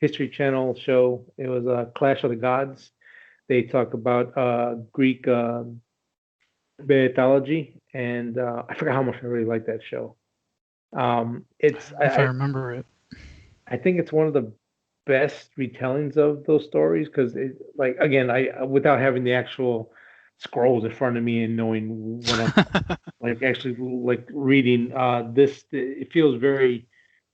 History Channel show. It was Clash of the Gods. They talk about Greek mythology, and I forgot how much I really like that show. If I remember it. I think it's one of the best retellings of those stories because like again, I without having the actual scrolls in front of me and knowing what I'm like actually like reading it feels very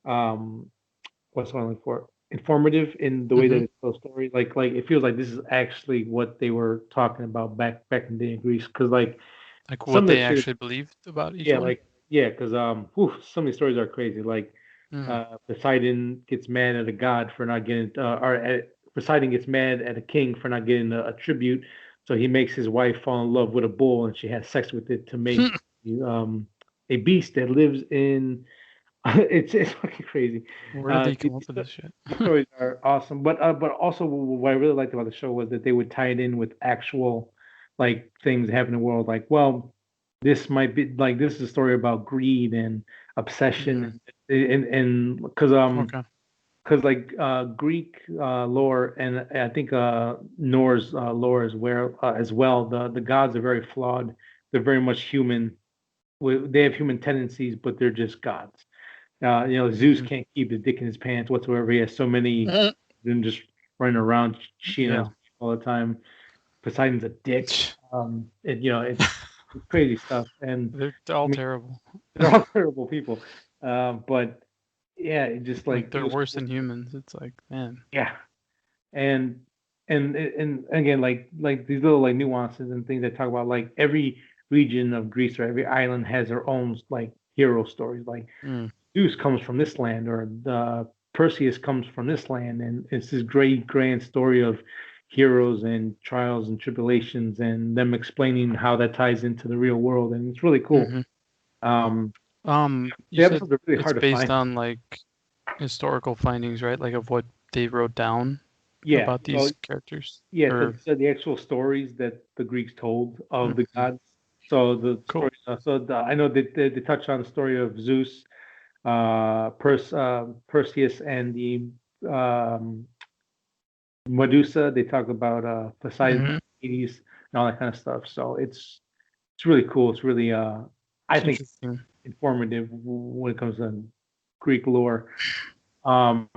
what's one for informative in the way that it tells stories. Like it feels like this is actually what they were talking about back in the day in Greece because like what they actually believed about each one. Because some of these stories are crazy. Like Poseidon gets mad at a god for not getting Poseidon gets mad at a king for not getting a tribute, so he makes his wife fall in love with a bull and she has sex with it to make a beast that lives in it's fucking crazy. Where did they come up with this shit? The stories are awesome, but also what I really liked about the show was that they would tie it in with actual like things that happen in the world. Like, well, this might be like this is a story about greed and obsession, and because like Greek lore and I think Norse lore as well. The gods are very flawed. They're very much human. They have human tendencies, but they're just gods. Zeus can't keep his dick in his pants whatsoever. He has so many them just running around cheating all the time. Poseidon's a dick. It's crazy stuff. And they're all terrible. They're all terrible people. But yeah, it just like they're worse than humans. It's like, man. Yeah. And again, like these little like nuances and things that talk about like every region of Greece, or every island has their own like hero stories. Like Mm. Zeus comes from this land, or the Perseus comes from this land, and it's this great grand story of heroes and trials and tribulations, and them explaining how that ties into the real world, and it's really cool. Hmm. Um, You the said episodes are really it's hard to based find. on like historical findings, right? Like of what they wrote down Yeah, about so these characters. yeah, so Or these are the actual stories that the Greeks told of the Mhm. gods. So the Cool. story, I know that they touch on the story of Zeus, Perseus, and the um, Medusa. They talk about Poseidon, Hmm. Hades, and all that kind of stuff. So it's really cool. It's really I It's think interesting. informative when it comes to Greek lore. Um,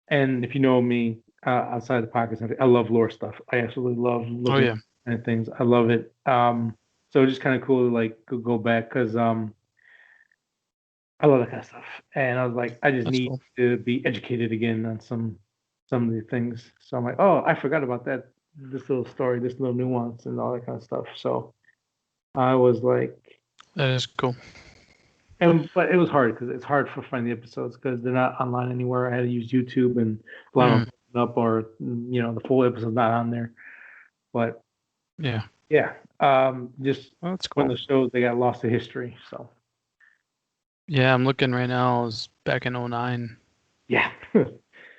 and if you know me outside the podcast, I love lore stuff. I absolutely love Oh looking yeah. at things. I love it. So it's just kind of cool to like go back because I love that kind of stuff. And I was like, I just That's need cool. to be educated again on some of the things. So I'm like, oh, I forgot about that. This little story, this little nuance, and all that kind of stuff. So I was like, That is cool. but it was hard because it's hard for finding the episodes because they're not online anywhere. I had to use YouTube, and a lot of Mm. them up, or the full episode's not on there. But Yeah. yeah, just Well, that's one cool. of the shows they got lost to history. So Yeah, I'm looking right now. It was back in '09. yeah, a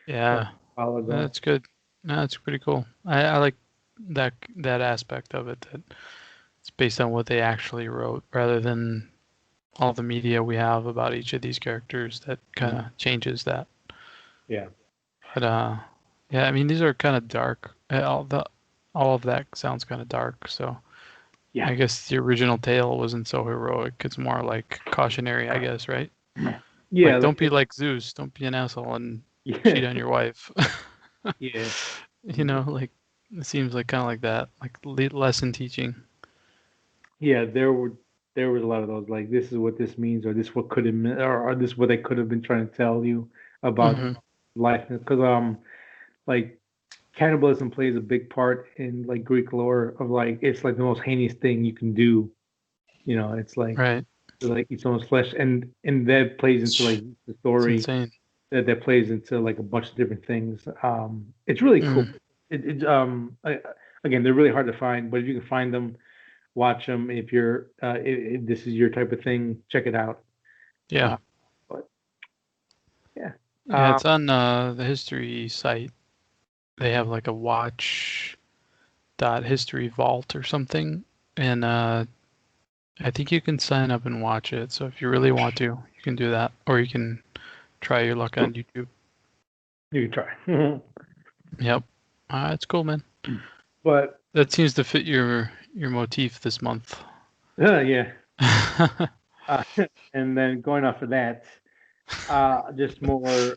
Yeah, while ago. that's good. No, that's pretty cool. I like that aspect of it, that it's based on what they actually wrote rather than all the media we have about each of these characters that kind of changes that. Yeah, But yeah, I mean these are kind of dark. All of that sounds kind of dark. So yeah, I guess the original tale wasn't so heroic. It's more like cautionary, I guess, right? yeah, Like don't be like Zeus. Don't be an asshole and cheat yeah, on your wife. yeah. Like it seems like kind of like that, like lesson teaching. Yeah, there was a lot of those like this is what this means, or this what could have meant, or this what they could have been trying to tell you about Hmm. life. Because like cannibalism plays a big part in like Greek lore of like it's like the most heinous thing you can do. It's like Right. to like eat someone's flesh, and that plays into like the It's story insane. that plays into like a bunch of different things. It's really cool. Mm. Again, they're really hard to find, but if you can find them, watch them. If you're if this is your type of thing, check it out. Yeah. But yeah, Yeah, um, it's on the history site. They have like a watch dot history vault or something, and I think you can sign up and watch it. So if you really want to, you can do that, or you can try your luck on YouTube. you can try. Yep. It's cool, man. But That seems to fit your motif this month. yeah, uh, and then going off of that, just more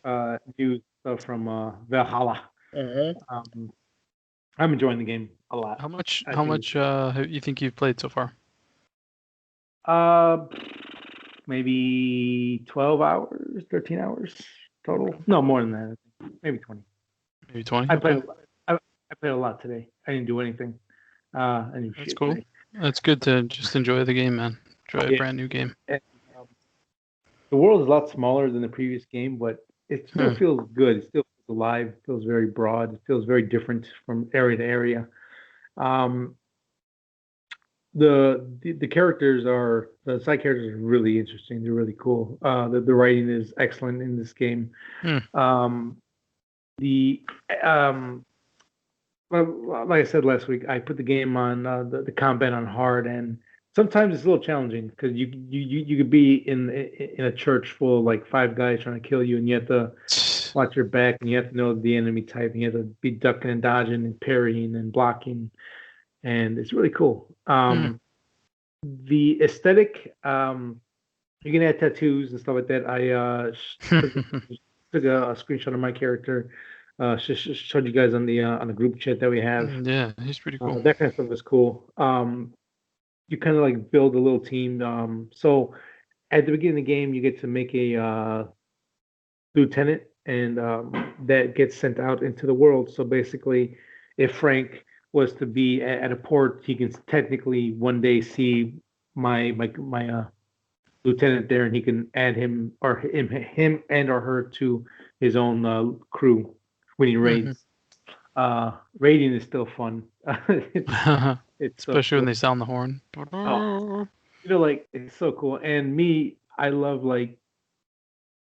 news stuff from Valhalla. Um, I'm enjoying the game a lot. How much I how think much you think you've played so far? uh maybe 12 hours, 13 hours total. No, more than that. Maybe 20. Maybe 20? I played Okay. a lot. I played a lot today. I didn't do anything. I didn't do That's shit cool. today. That's good to just enjoy the game, man. Enjoy a Yeah. brand new game. And, um, the world is a lot smaller than the previous game, but it still Hmm. feels good. It still feels alive. It feels very broad. It feels very different from area to area. Um, the characters are the side characters are really interesting. They're really cool. The writing is excellent in this game. Hmm. Um, the well, like I said last week, I put the game on the combat on hard, and sometimes it's a little challenging because you could be in a church full of like five guys trying to kill you, and you have to watch your back, and you have to know the enemy type, and you have to be ducking and dodging and parrying and blocking, and it's really cool. Hmm. The aesthetic, you can add tattoos and stuff like that. I took a screenshot of my character. Showed you guys on the group chat that we have. Yeah, he's pretty cool. That kind of stuff is cool. You kind of like build a little team. So at the beginning of the game, you get to make a lieutenant, and that gets sent out into the world. So basically, if Frank was to be at a port. He can technically one day see my lieutenant there, and he can add him and or her to his own crew when he raids. Raiding is still fun. It's so Especially when cool. they sound the horn. Oh, like it's so cool. And me, I love like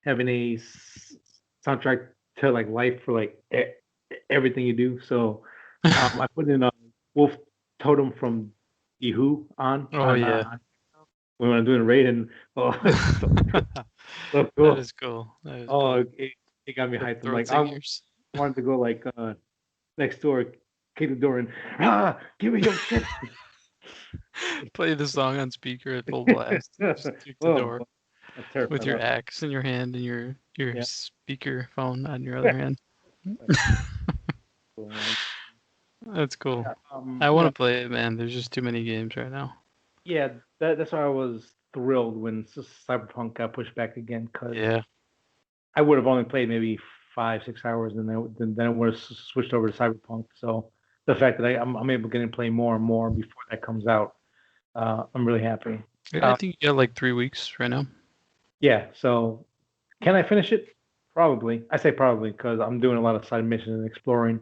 having a soundtrack to like life for like everything you do. So I put in a Wolf Totem from The Who on Oh yeah. when I'm doing a raid, and it's so That cool. is cool. That is Oh, cool. it got me The hyped. I'm throat like, I singers. wanted to go like next door, kick the door, and give me your shit. Play the song on speaker at full blast. Just kick the door Oh, I'm terrified. with your axe in your hand and your Yeah. speaker phone on your other hand. Cool, man. That's cool. Um, I you want know, to play it, man. There's just too many games right now. yeah, that's why I was thrilled when Cyberpunk got pushed back again, because Yeah. I would have only played maybe 5 6 hours, and then I would have switched over to Cyberpunk. So the fact that I'm able to get and play more and more before that comes out, I'm really happy. I think you got like 3 weeks right now. Yeah. So can I finish it? Probably. I say probably because I'm doing a lot of side missions and exploring.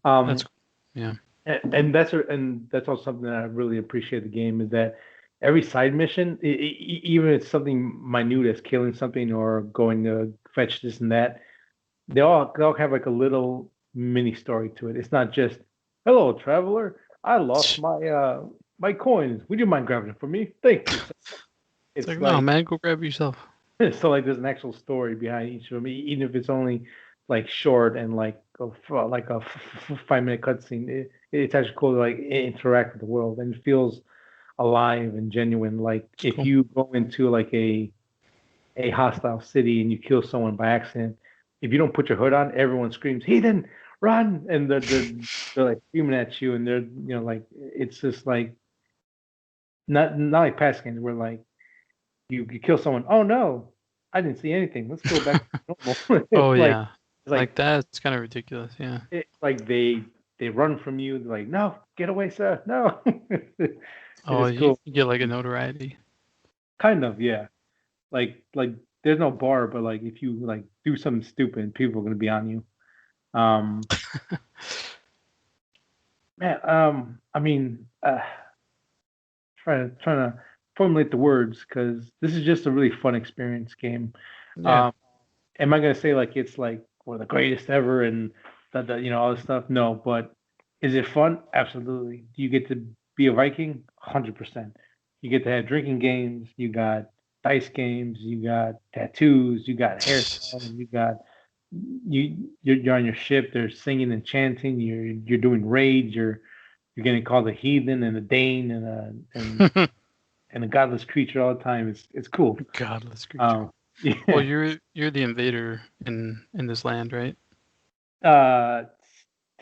That's cool. Yeah. And that's also something that I really appreciate the game, is that every side mission, even if it's something minute as killing something or going to fetch this and that, they all have like a little mini story to it. It's not just, hello traveler, I lost my coins. Would you mind grabbing it for me? Thank you. It's It's like, no, like man, go grab yourself. so like there's an actual story behind each of them, even if it's only like short and like a 5 minute cutscene. It's actually cool to like interact with the world, and it feels alive and genuine. Like if Cool. you go into like a hostile city and you kill someone by accident, if you don't put your hood on, everyone screams, "Heathen, run!" And they're like screaming at you, and they're like it's just like not like past games where like you kill someone. Oh no, I didn't see anything. Let's go back to normal. Oh It's like yeah. it's Like like that's kind of ridiculous. Yeah. it's like they run from you. They're like, no, get away, sir. No. It Oh, is you cool. get like a notoriety. Kind of, yeah. Like there's no bar, but like if you like do something stupid, people are gonna be on you. Um Man, I mean, trying to formulate the words, because this is just a really fun experience game. Yeah. Um, am I gonna say like it's like one of the greatest ever and all this stuff? No, but is it fun? Absolutely. Do you get to be a Viking? 100%. You get to have drinking games. You got dice games. You got tattoos. You got hairstyles. You got you're on your ship. They're singing and chanting. You're doing raids. You're getting called a heathen and a Dane and a godless creature all the time. It's cool. Godless creature. Yeah. Well, you're the invader in this land, right? Uh,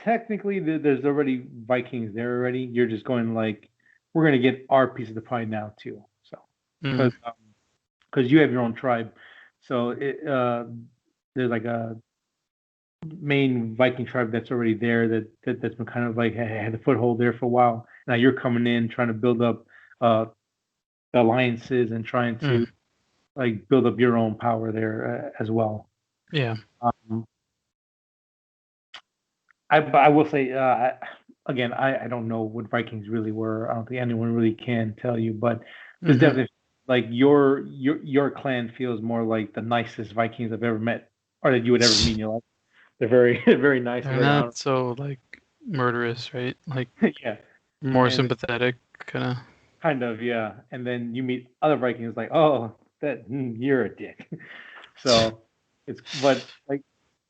Technically, there's already Vikings there already. You're just going like, we're gonna get our piece of the pie now too. So Mm. because you have your own tribe, so there's like a main Viking tribe that's already there that's been kind of like had a foothold there for a while. Now you're coming in trying to build up uh alliances and trying to Mm. like build up your own power there as well. Yeah. Um, I will say again, I don't know what Vikings really were. I don't think anyone really can tell you, but there's Mhm. definitely like your clan feels more like the nicest Vikings I've ever met or that you would ever meet in your life. They're very very nice, They're very not honorable. so like murderous, right? Like Yeah, more and sympathetic, kind of. kind of yeah. And then you meet other Vikings like, oh, you're a dick. So but like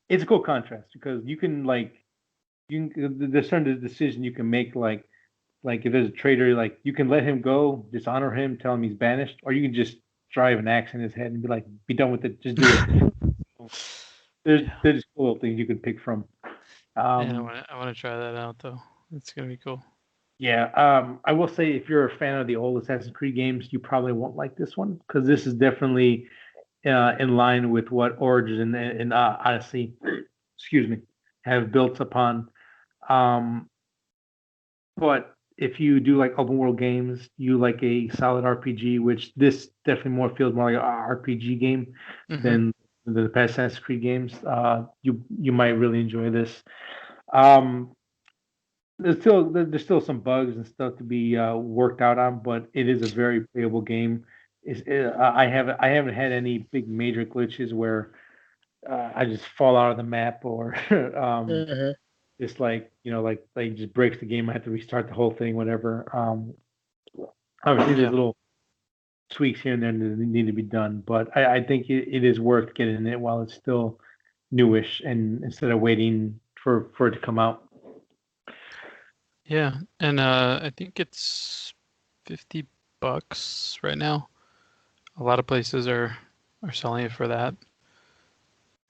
it's a cool contrast because you can like there's certain decision you can make like if there's a traitor, like you can let him go, dishonor him, tell him he's banished, or you can just drive an axe in his head and be like, be done with it, just do it. Yeah. There's cool little things you can pick from. Man, Um, I want to try that out though. It's gonna be cool. yeah, I will say if you're a fan of the old Assassin's Creed games, you probably won't like this one because this is definitely in line with what Origins and Odyssey, excuse me, have built upon. Um, But if you do like open world games, you like a solid RPG, which this definitely more feels more like an RPG game Mm-hmm. than the past Assassin's Creed games. You might really enjoy this. Um, there's still some bugs and stuff to be worked out on, but it is a very playable game. I haven't had any big major glitches where I just fall out of the map or Mhm. just like just breaks the game. I have to restart the whole thing, whatever. Obviously, there's Yeah. little tweaks here and there that need to be done, but I think it is worth getting it while it's still newish, and instead of waiting for it to come out. Yeah, and I think it's $50 right now. A lot of places are selling it for that,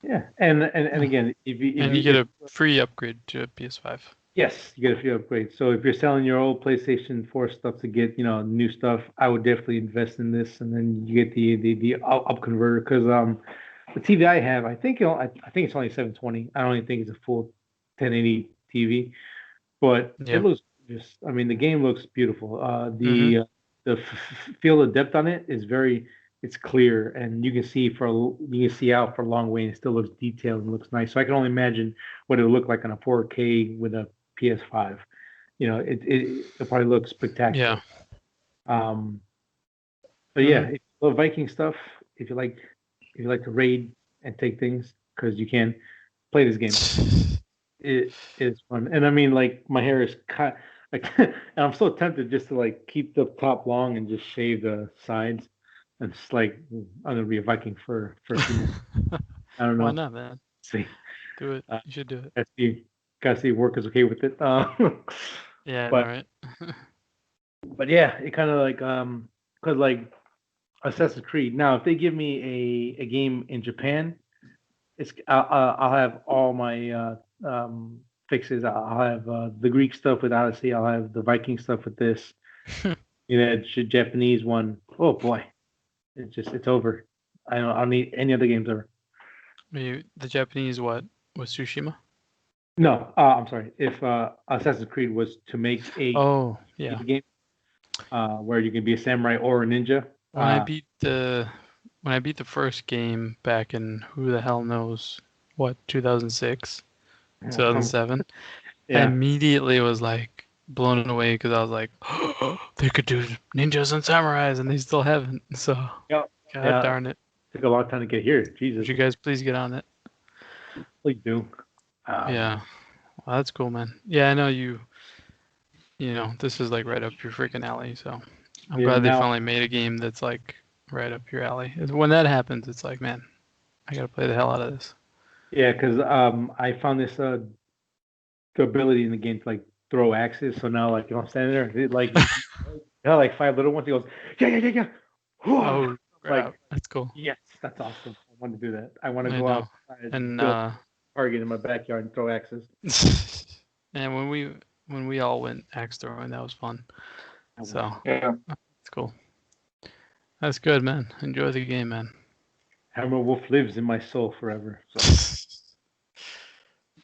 Yeah, and again, and you get a free upgrade to a PS5. yes, you get a few upgrades. So if you're selling your old PlayStation 4 stuff to get, new stuff, I would definitely invest in this, and then you get the up converter because the TV I have, I think it's only 720. I don't even think it's a full 1080 TV, but it Yeah. looks just. I mean, the game looks beautiful. Mhm. The field of depth on it is it's clear, and you can see out for a long way, and it still looks detailed and looks nice. So I can only imagine what it would look like on a 4K with a PS5. It'll probably look spectacular. Yeah. Um, but yeah, if you love Viking stuff, if you like to raid and take things, because you can play this game. It is fun, and I mean, like my hair is cut, like, and I'm so tempted just to like keep the top long and just shave the sides, and just like I'm gonna be a Viking for a few months. I don't Why know. not, man? See, Do it. uh, You should do it. gotta see if work is okay with it. Yeah, I know, But right? but yeah, it kind of like cause like Assassin's Creed. Now, if they give me a game in Japan, I'll have all my fixes. I'll have the Greek stuff with Odyssey. I'll have the Viking stuff with this. Japanese one. Oh boy, it's over. I don't need any other games ever. The Japanese what? Was Tsushima? No, I'm sorry. If Assassin's Creed was to make a Oh, yeah. game where you can be a samurai or a ninja, When I beat the first game back in who the hell knows what 2006, 2007, I yeah, immediately was like blown away because I was like, they could do ninjas and samurais and they still haven't. So yeah, God yeah. darn it! Took a long time to get here. Jesus, Would you guys please get on it? please do. Yeah, well, that's cool, man. Yeah, I know you. You know, this is like right up your freaking alley. So I'm Yeah, glad they now, finally made a game that's like right up your alley. When that happens, it's like, man, I gotta play the hell out of this. yeah, because I found this the ability in the game to like throw axes. So now, like if I'm standing there, like five little ones. He goes, yeah, yeah, yeah, yeah. Oh, Like, crap. That's cool. yes, that's awesome. I want to do that. I want to I go know. outside and And build a target in my backyard and throw axes. and when we all went axe throwing, that was fun. So Yeah. it's cool. That's good, man. Enjoy the game, man. Hammer Wolf lives in my soul forever. So.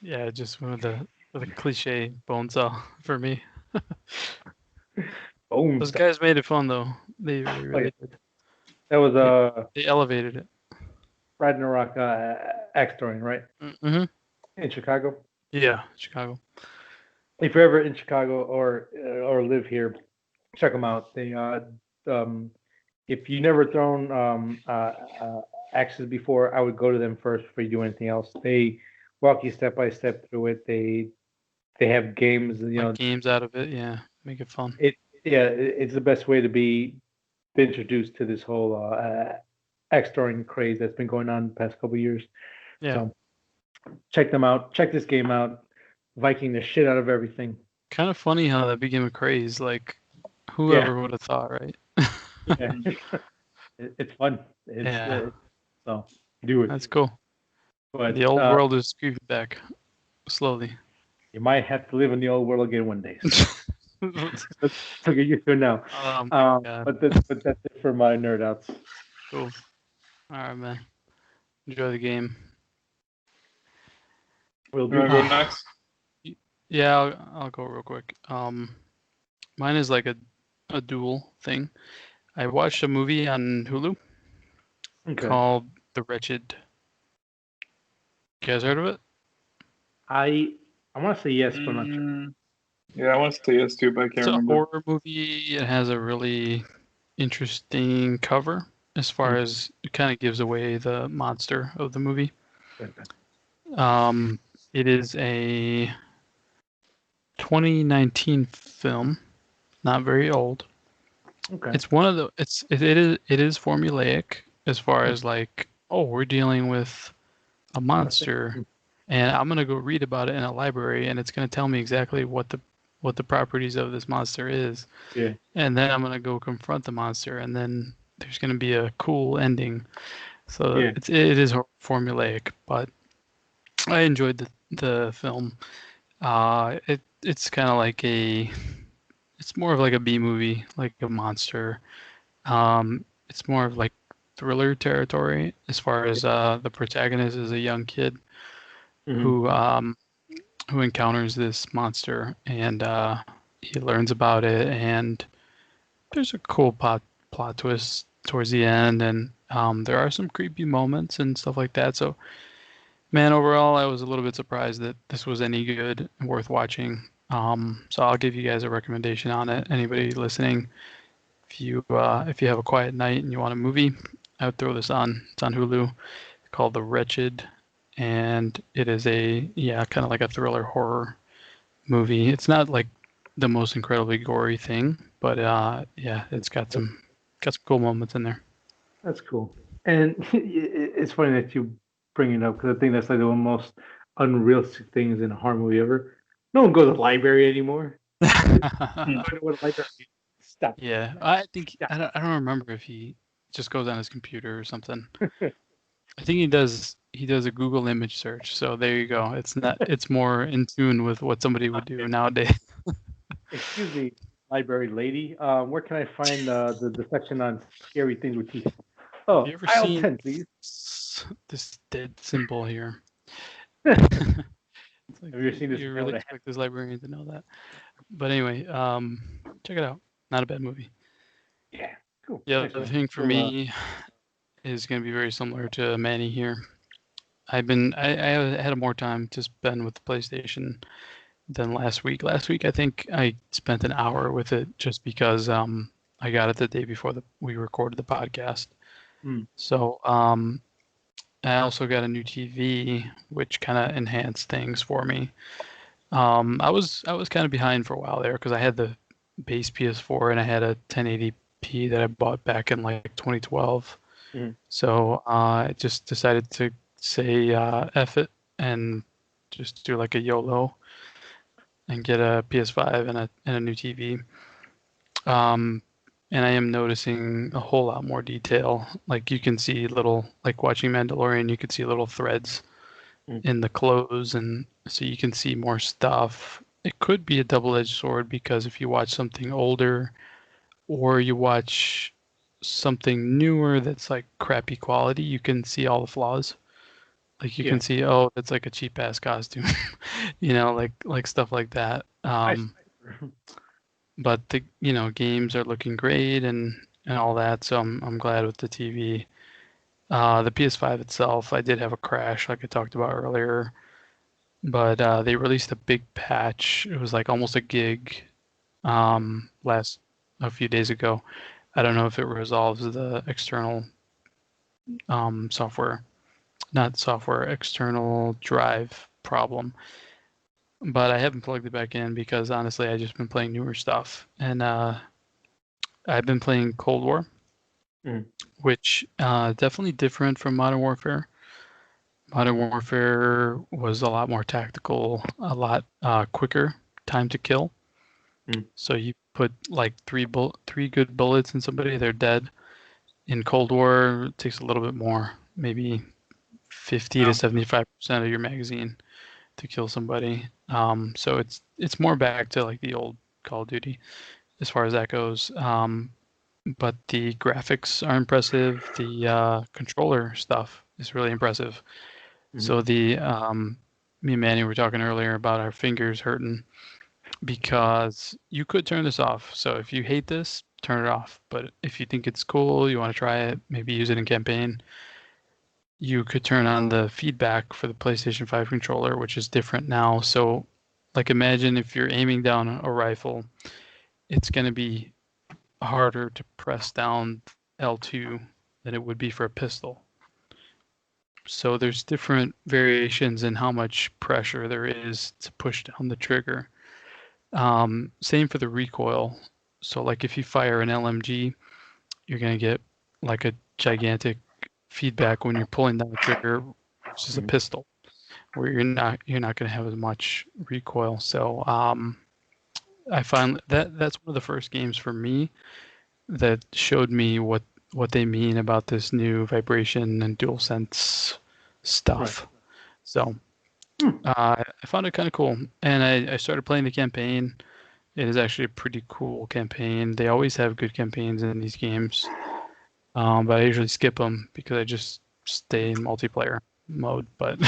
Yeah, just one of the cliche bone saw for me. Boom. Those guys made it fun though. They really did. That was They elevated it. Ragnarok axe throwing, right? Mm-hmm. In Chicago. Yeah, Chicago. If you're ever in Chicago or live here, check them out. They if you never thrown axes before, I would go to them first before you do anything else. They walk you step by step through it. They have games, Like games out of it, yeah. Make it fun. It's the best way to be introduced to this whole axe throwing craze that's been going on the past couple of years. Yeah. So check them out. Check this game out. Viking the shit out of everything. Kind of funny how that became a craze. Like, whoever would have thought, right? Yeah. It's fun. Yeah. So do it. That's cool. But The old world is creeping back slowly. you might have to live in the old world again one day. So get used to it now. But that's it for my nerd outs. Cool. All right, man. Enjoy the game. We'll You want to go next? Yeah, I'll go real quick. Mine is like a dual thing. I watched a movie on Hulu Okay. called The Wretched. You guys heard of it? I want to say yes, but I'm not sure. Yeah, I want to say yes too, but I can't It's a remember. horror movie. It has a really interesting cover as far as it kind of gives away the monster of the movie. Okay. It is a 2019 film, not very old. Okay. It's one of the it is formulaic as far as like, oh, we're dealing with a monster and I'm gonna go read about it in a library and it's gonna tell me exactly what the properties of this monster is. Yeah. And then I'm gonna go confront the monster and then there's gonna be a cool ending. So Yeah. it is formulaic, but I enjoyed the film. It's kind of like it's more of like a B movie, like a monster. It's more of like thriller territory as far as the protagonist is a young kid who encounters this monster and he learns about it and there's a cool plot twist towards the end and there are some creepy moments and stuff like that. So man, overall, I was a little bit surprised that this was any good and worth watching. So I'll give you guys a recommendation on it. Anybody listening, if you have a quiet night and you want a movie, I would throw this on. It's on Hulu. It's called The Wretched, and it is kind of like a thriller horror movie. It's not like the most incredibly gory thing, but it's got some cool moments in there. That's cool. And it's funny that you bring it up because I think that's like the most unrealistic things in a horror movie ever. No one goes to the library anymore. Stop. Yeah, I think I don't remember if he just goes on his computer or something. I think he does a Google image search. So there you go. It's more in tune with what somebody would do nowadays. Excuse me, library lady. Where can I find the section on scary things with teeth? Have Oh, you ever aisle seen 10, please. this dead symbol here? Have It's like, you ever seen this? you really expect this librarian to know that. But anyway, check it out. Not a bad movie. Yeah, cool. The Thanks, other man. thing for Well, me is going to be very similar to Manny here. I had more time to spend with the PlayStation than last week. Last week, I think I spent an hour with it just because I got it the day before we recorded the podcast. So I also got a new TV, which kind of enhanced things for me. I was kind of behind for a while there because I had the base PS4 and I had a 1080p that I bought back in like 2012. So I just decided to say F it and just do like a YOLO and get a PS5 and a new TV. And I am noticing a whole lot more detail. Like you can see like watching Mandalorian, you can see little threads in the clothes, and so you can see more stuff. It could be a double-edged sword because if you watch something older or you watch something newer that's like crappy quality, you can see all the flaws. Like you can see, oh, that's like a cheap ass costume, like stuff like that. But the games are looking great and all that, so I'm glad with the TV. The PS5 itself, I did have a crash like I talked about earlier, but they released a big patch. It was like almost a gig a few days ago. I don't know if it resolves the external external drive problem. But I haven't plugged it back in because honestly, I've just been playing newer stuff. And I've been playing Cold War, which definitely different from Modern Warfare. Modern Warfare was a lot more tactical, a lot quicker time to kill. So you put like three good bullets in somebody, they're dead. In Cold War, it takes a little bit more, maybe 50 to 75% of your magazine to kill somebody. So it's more back to like the old Call of Duty as far as that goes. But the graphics are impressive. The controller stuff is really impressive. So me and Manny were talking earlier about our fingers hurting because you could turn this off. So if you hate this, turn it off. But if you think it's cool, you want to try it, maybe use it in campaign, you could turn on the feedback for the PlayStation 5 controller, which is different now. So, like, imagine if you're aiming down a rifle, it's going to be harder to press down L2 than it would be for a pistol. So there's different variations in how much pressure there is to push down the trigger. Same for the recoil. So like if you fire an LMG, you're going to get like a gigantic feedback when you're pulling down the trigger versus a pistol, where you're not going to have as much recoil. So I find that's one of the first games for me that showed me what they mean about this new vibration and DualSense stuff. Right. So I found it kind of cool, and I started playing the campaign. It is actually a pretty cool campaign. They always have good campaigns in these games, but I usually skip them because I just stay in multiplayer mode. But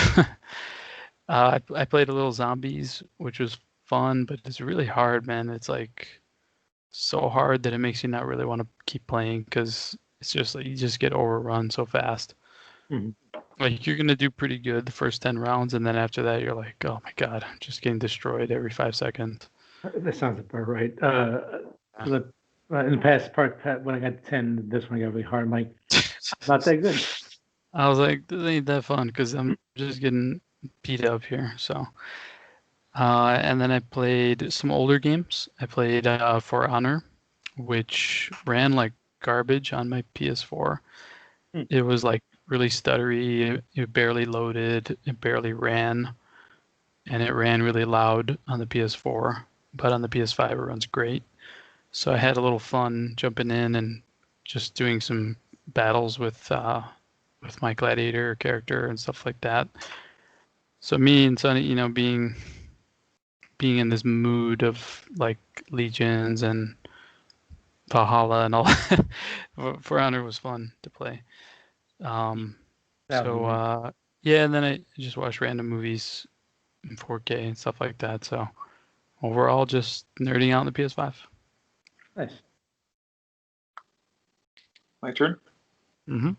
I played a little zombies, which was fun, but it's really hard, man. It's like so hard that it makes you not really want to keep playing because it's just like you just get overrun so fast. Mhm. Like you're gonna do pretty good the first 10 rounds, and then after that you're like, oh my god, I'm just getting destroyed every 5 seconds. That sounds about right. In the past part, when I got to 10, this one got really hard. I'm like, not that good. I was like, this ain't that fun because I'm just getting beat up here. So, and then I played some older games. I played For Honor, which ran like garbage on my PS4. It was like really stuttery. It barely loaded. It barely ran, and it ran really loud on the PS4. But on the PS5, it runs great. So I had a little fun jumping in and just doing some battles with my gladiator character and stuff like that. So me and Sonny, being in this mood of like legions and Valhalla and all that, For Honor was fun to play. Yeah, and then I just watched random movies in 4K and stuff like that. So overall, just nerding out on the PS5. Nice. My turn. Mm-hmm.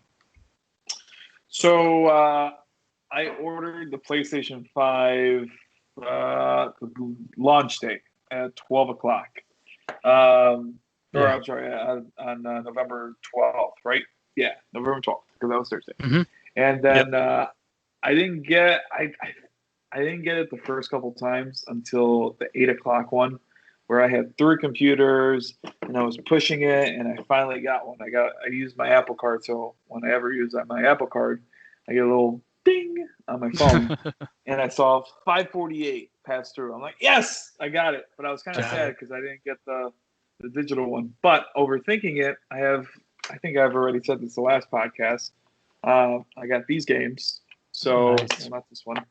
So I ordered the PlayStation 5 launch day at 12 o'clock. I'm sorry, on November 12th, right? Yeah, November 12th, because that was Thursday. Mm-hmm. And then I didn't get it the first couple times until the 8 o'clock one, where I had 3 computers and I was pushing it, and I finally got one. I used my Apple Card, so when I ever use my Apple Card, I get a little ding on my phone, and I saw 548 pass through. I'm like, yes, I got it. But I was kind of sad because I didn't get the digital one. But overthinking it, I think I've already said this the last podcast. I got these games. So, well, not this one.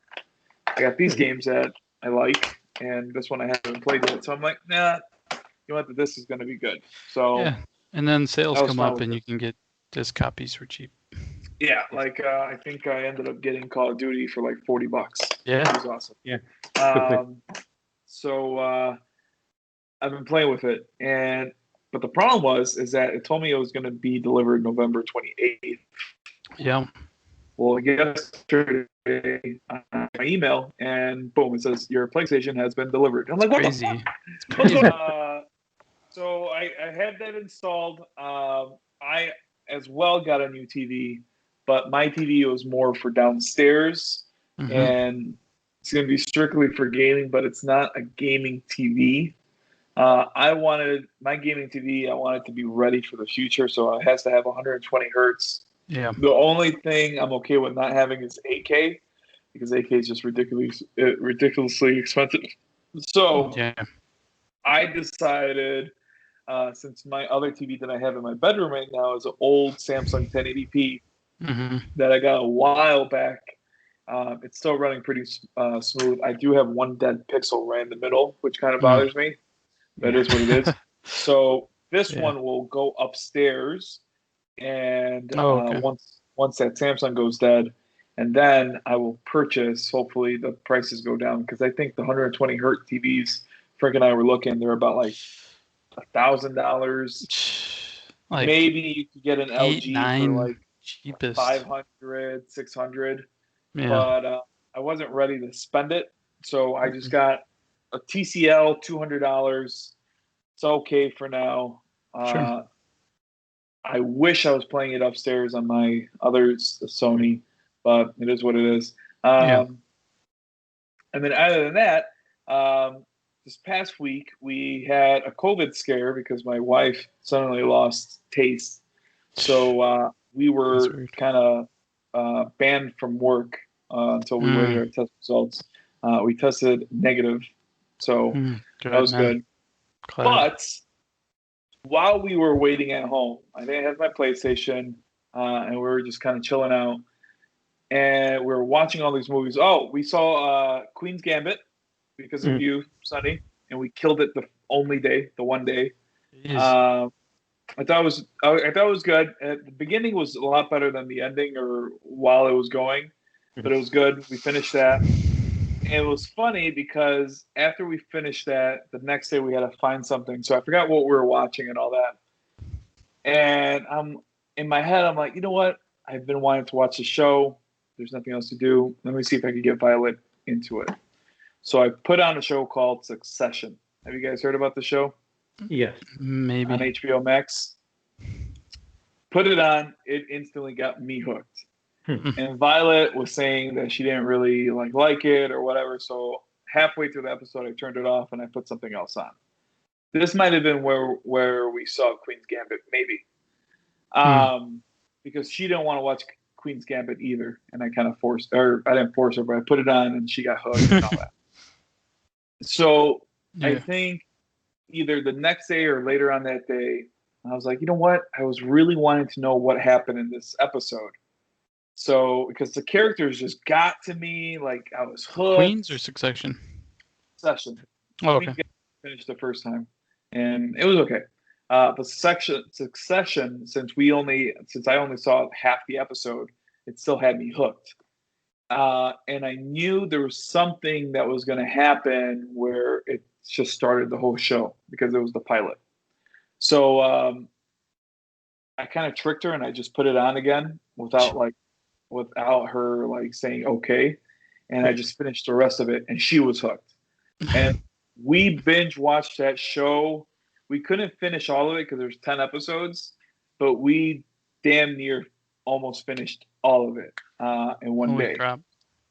I got these games that I like, and this one I haven't played yet. So I'm like, nah, you know what? This is going to be good. So yeah, and then sales come up, and you can get just copies for cheap. Yeah, like I think I ended up getting Call of Duty for like $40. Yeah, it was awesome. Yeah. So I've been playing with it, but the problem is that it told me it was going to be delivered November 28th. Yeah. Well, yesterday I got my email, and boom, it says your PlayStation has been delivered. I'm like, what crazy. the fuck? What's going on? So I had that installed. I as well got a new TV, but my TV was more for downstairs, and it's going to be strictly for gaming, but it's not a gaming TV. I wanted my gaming TV, I want it to be ready for the future, so it has to have 120 hertz. Yeah. The only thing I'm okay with not having is 8K, because 8K is just ridiculously expensive. So I decided, since my other TV that I have in my bedroom right now is an old Samsung 1080p that I got a while back. It's still running pretty smooth. I do have one dead pixel right in the middle, which kind of bothers me. That is what it is. So this one will go upstairs, and once that Samsung goes dead, and then I will purchase. Hopefully, the prices go down, because I think the 120 hertz TVs Frank and I were looking. They're about like $1,000. Like Maybe you could get an 8, LG 9, for like cheapest. 500, 600. Yeah. But I wasn't ready to spend it, so I just got a TCL, $200. It's okay for now. Sure. I wish I was playing it upstairs on my other Sony, but it is what it is. Yeah. And then other than that, this past week we had a COVID scare because my wife suddenly lost taste. So we were kind of banned from work until we waited our test results. We tested negative, so that was good. But while we were waiting at home, I didn't have my PlayStation, and we were just kind of chilling out. And we were watching all these movies. Oh, we saw Queen's Gambit because of you, Sonny, and we killed it the one day. I thought it was good. At the beginning was a lot better than the ending or while it was going, but it was good. We finished that. And it was funny because after we finished that, the next day we had to find something. So I forgot what we were watching and all that. And in my head, I'm like, you know what? I've been wanting to watch the show. There's nothing else to do. Let me see if I can get Violet into it. So I put on a show called Succession. Have you guys heard about the show? Yes. Maybe. On HBO Max. Put it on. It instantly got me hooked. And Violet was saying that she didn't really like it or whatever. So halfway through the episode, I turned it off and I put something else on. This might have been where we saw Queen's Gambit, maybe. Because she didn't want to watch Queen's Gambit either. And I kind of I didn't force her, but I put it on and she got hooked and all that. So I think either the next day or later on that day, I was like, you know what? I was really wanting to know what happened in this episode. So, because the characters just got to me, like I was hooked. Queens or Succession? Succession. Oh, okay. Finished the first time, and it was okay. But Succession, since I only saw half the episode, it still had me hooked. And I knew there was something that was going to happen where it just started the whole show because it was the pilot. So I kind of tricked her and I just put it on again without her saying okay, and I just finished the rest of it and she was hooked. And we binge watched that show. We couldn't finish all of it because there's 10 episodes, but we damn near almost finished all of it in one day. Crap.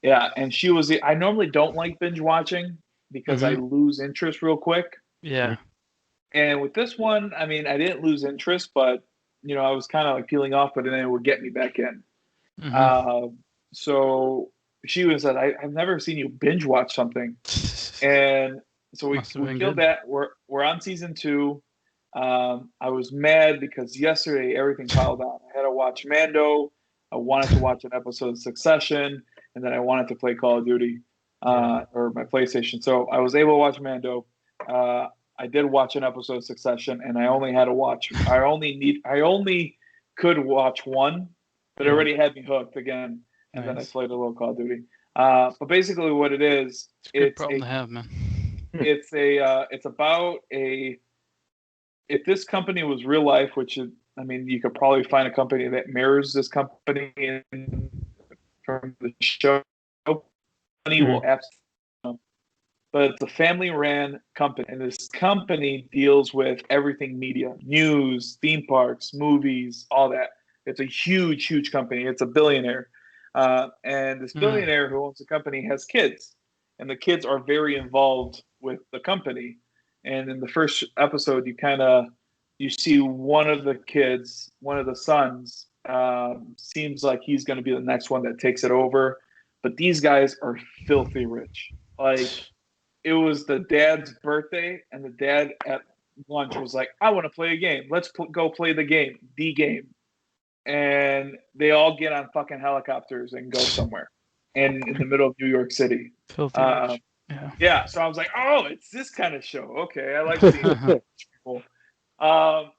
Yeah, and she was. I normally don't like binge watching because I lose interest real quick. Yeah. And with this one, I mean, I didn't lose interest, but I was kind of peeling off, but then it would get me back in. So she was like, I've never seen you binge watch something. And so we killed that. We're on season 2. I was mad because yesterday everything piled on. I had to watch Mando. I wanted to watch an episode of Succession, and then I wanted to play Call of Duty or my PlayStation. So I was able to watch Mando. I did watch an episode of Succession, and I only could watch one, but it already had me hooked again. And then I played a little Call of Duty. But basically, what it is, it's a good problem to have, man. It's about if this company was real life, which is, I mean, you could probably find a company that mirrors this company from the show. Money will absolutely. But it's a family-ran company, and this company deals with everything media, news, theme parks, movies, all that. It's a huge, huge company. It's a billionaire. And this billionaire who owns the company has kids, and the kids are very involved with the company. And in the first episode, you see one of the kids, one of the sons, seems like he's going to be the next one that takes it over. But these guys are filthy rich. It was the dad's birthday, and the dad at lunch was like, I want to play a game. Let's go play the game, the game. And they all get on fucking helicopters and go somewhere in the middle of New York City. Filthy rich. Yeah, so I was like, oh, it's this kind of show. Okay, I like seeing people.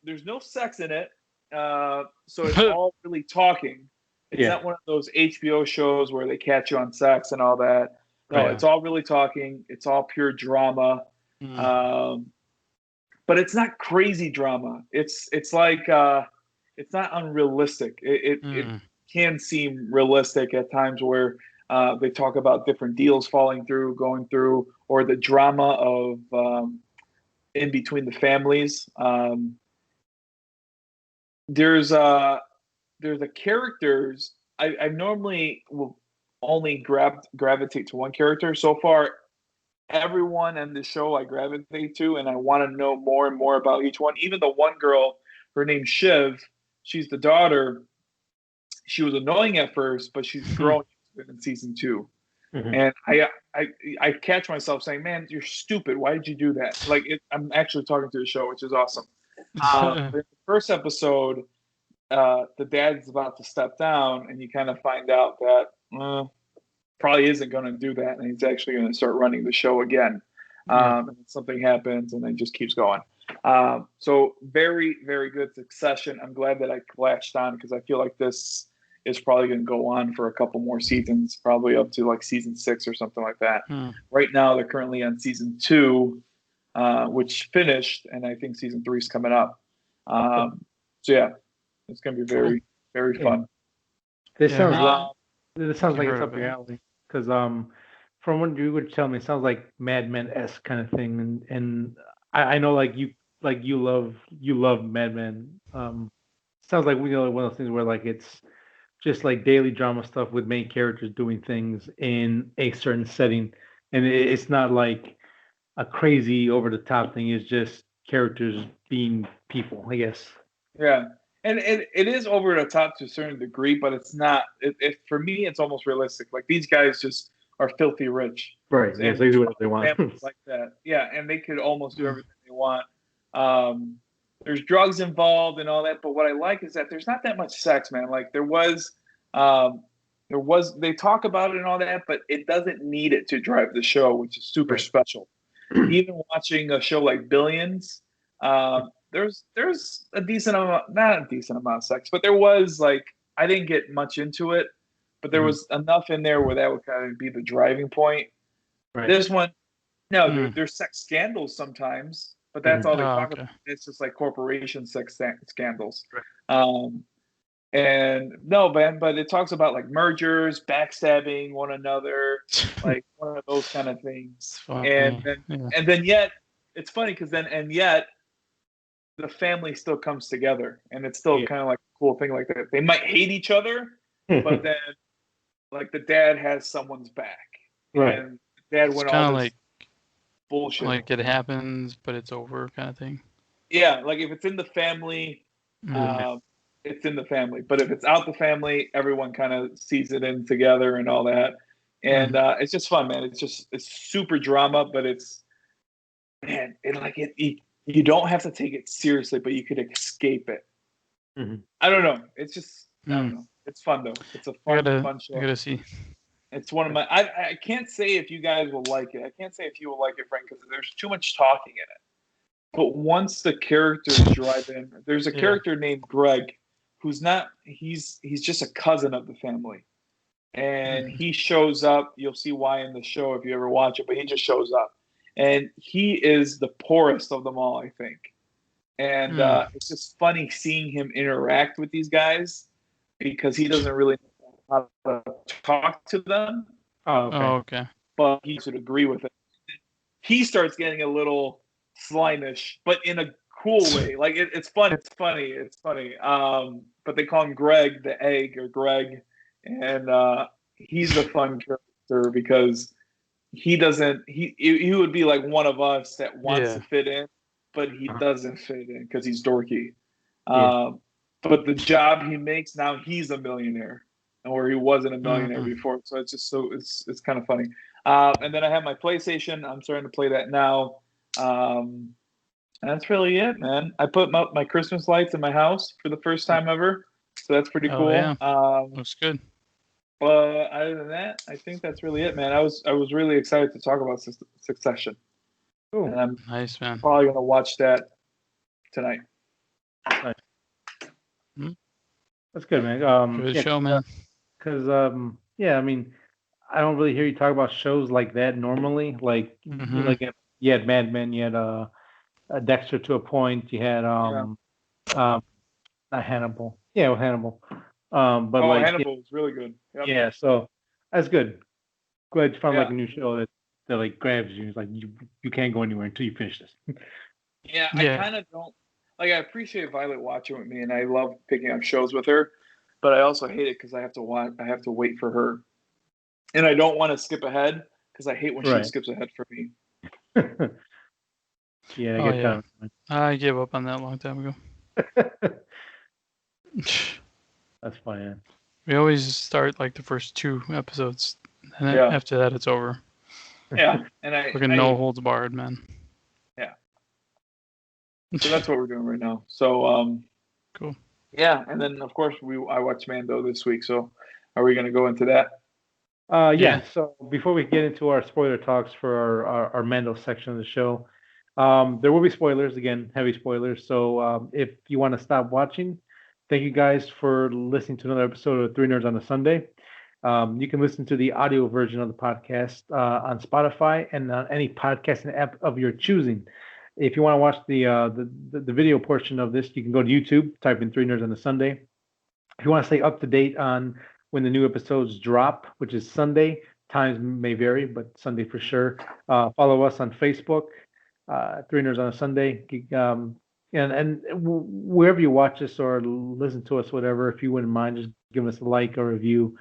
There's no sex in it, so it's all really talking. It's not one of those HBO shows where they catch you on sex and all that. No, it's all really talking. It's all pure drama. But it's not crazy drama. It's like it's not unrealistic. It can seem realistic at times where they talk about different deals falling through, going through, or the drama of in between the families. There's a characters I normally will only gravitate to one character. So far, everyone in the show I gravitate to, and I want to know more and more about each one. Even the one girl, her name's Shiv. She's the daughter. She was annoying at first, but she's growing in season 2. And I catch myself saying, "Man, you're stupid. Why did you do that?" Like I'm actually talking to the show, which is awesome. The first episode, the dad's about to step down, and you kind of find out that probably isn't going to do that, and he's actually going to start running the show again. And something happens, and it just keeps going. So very, very good Succession. I'm glad that I latched on because I feel like this is probably going to go on for a couple more seasons, probably up to like season 6 or something like that. Right now, they're currently on season 2, which finished, and I think season 3 is coming up. So yeah, it's going to be very, very fun. This sounds like it's up your alley because from what you would tell me, it sounds like Mad Men-esque kind of thing, and I know you love Mad Men. Sounds like one of those things where like it's just like daily drama stuff with main characters doing things in a certain setting, and it's not like a crazy over the top thing. It's just characters being people, I guess. Yeah. And it is over the top to a certain degree, but it's not. For me, it's almost realistic. Like these guys just are filthy rich, right? Yeah, so they do whatever they want. Like that, yeah, and they could almost do everything they want. There's drugs involved and all that, but what I like is that there's not that much sex, man. Like there was. They talk about it and all that, but it doesn't need it to drive the show, which is super special. Even watching a show like Billions. There's a decent amount, not a decent amount of sex, but there was like I didn't get much into it, but there was enough in there where that would kind of be the driving point. Right. This one, no, there's sex scandals sometimes, but that's all they talk about. It's just like corporation sex scandals. Right. And no, man, but it talks about like mergers, backstabbing one another, like one of those kind of things. And then yet it's funny because yet the family still comes together, and it's still kind of like a cool thing like that. They might hate each other, but then like the dad has someone's back, right? And dad went all this like bullshit. Like it happens, but it's over, kind of thing. Yeah, like if it's in the family, it's in the family. But if it's out the family, everyone kind of sees it in together and all that. And it's just fun, man. It's super drama, but you don't have to take it seriously, but you could escape it. I don't know. It's just, I don't know. It's fun, though. It's a fun show. I gotta see. It's one of my, I can't say if you guys will like it. I can't say if you will like it, Frank, because there's too much talking in it. But once the characters drive in, there's a character named Greg who's not, he's just a cousin of the family. And he shows up. You'll see why in the show if you ever watch it, but he just shows up. And he is the poorest of them all, I think. And it's just funny seeing him interact with these guys because he doesn't really know how to talk to them. Okay. But he should agree with it. He starts getting a little slimish, but in a cool way. Like it's fun. It's funny. But they call him Greg the Egg or Greg. And he's a fun character because he would be like one of us that wants to fit in, but he doesn't fit in because he's dorky. But the job he makes now, he's a millionaire, or he wasn't a millionaire before. So it's just it's kind of funny. And then I have my PlayStation. I'm starting to play that now. And that's really it, man. I put up my Christmas lights in my house for the first time ever, so that's pretty cool. Yeah. Looks good. Other than that, I think that's really it, man. I was really excited to talk about Succession. Cool. And I'm nice, man. Probably gonna watch that tonight. Nice. That's good, man. Good show, man. Because I mean, I don't really hear you talk about shows like that normally. Like like You had Mad Men. You had Dexter to a point. You had not Hannibal. Yeah, well, Hannibal. But Oh, like Hannibal was really good. Yep. yeah, so that's good. Glad you found like Yeah. a new show that like grabs you. It's like you can't go anywhere until you finish this. Yeah, I Yeah. kind of don't like. I appreciate Violet watching with me, and I love picking up shows with her. But I also hate it because I have to watch. I have to wait for her, and I don't want to skip ahead because I hate when she Right. skips ahead for me. Yeah, I Oh, get yeah. that. I gave up on that a long time ago. That's funny. Yeah. We always start like the first 2 episodes, and then Yeah. after that, it's over. Yeah, and Fucking no holds barred, man. Yeah. So that's what we're doing right now. So Cool. yeah, and then of course I watched Mando this week. So are we going to go into that? Yeah. Yeah. So before we get into our spoiler talks for our Mando section of the show, there will be spoilers again, heavy spoilers. So if you want to stop watching, thank you guys for listening to another episode of Three Nerds on a Sunday. You can listen to the audio version of the podcast on Spotify and on any podcasting app of your choosing. If you want to watch the video portion of this, you can go to YouTube, type in Three Nerds on a Sunday. If you want to stay up to date on when the new episodes drop, which is Sunday, times may vary, but Sunday for sure. Follow us on Facebook, Three Nerds on a Sunday, and wherever you watch us or listen to us, whatever. If you wouldn't mind, just giving us a like or review.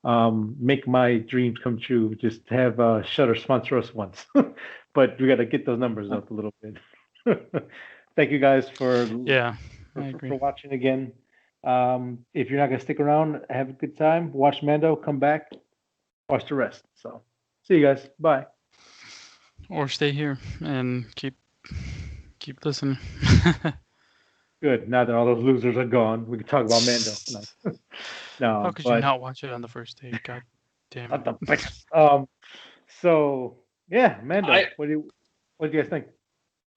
Make my dreams come true. Just have Shutter sponsor us once, but we got to get those numbers up a little bit. Thank you guys Yeah, I for agree. watching again. If you're not gonna stick around, have a good time. Watch Mando, come back, watch the rest. So, see you guys. Bye. Or stay here and keep listening. Good. Now that all those losers are gone, we can talk about Mando. No, How no, could you but not watch it on the first day? God damn not the it. best. So yeah, Mando. What do you guys think?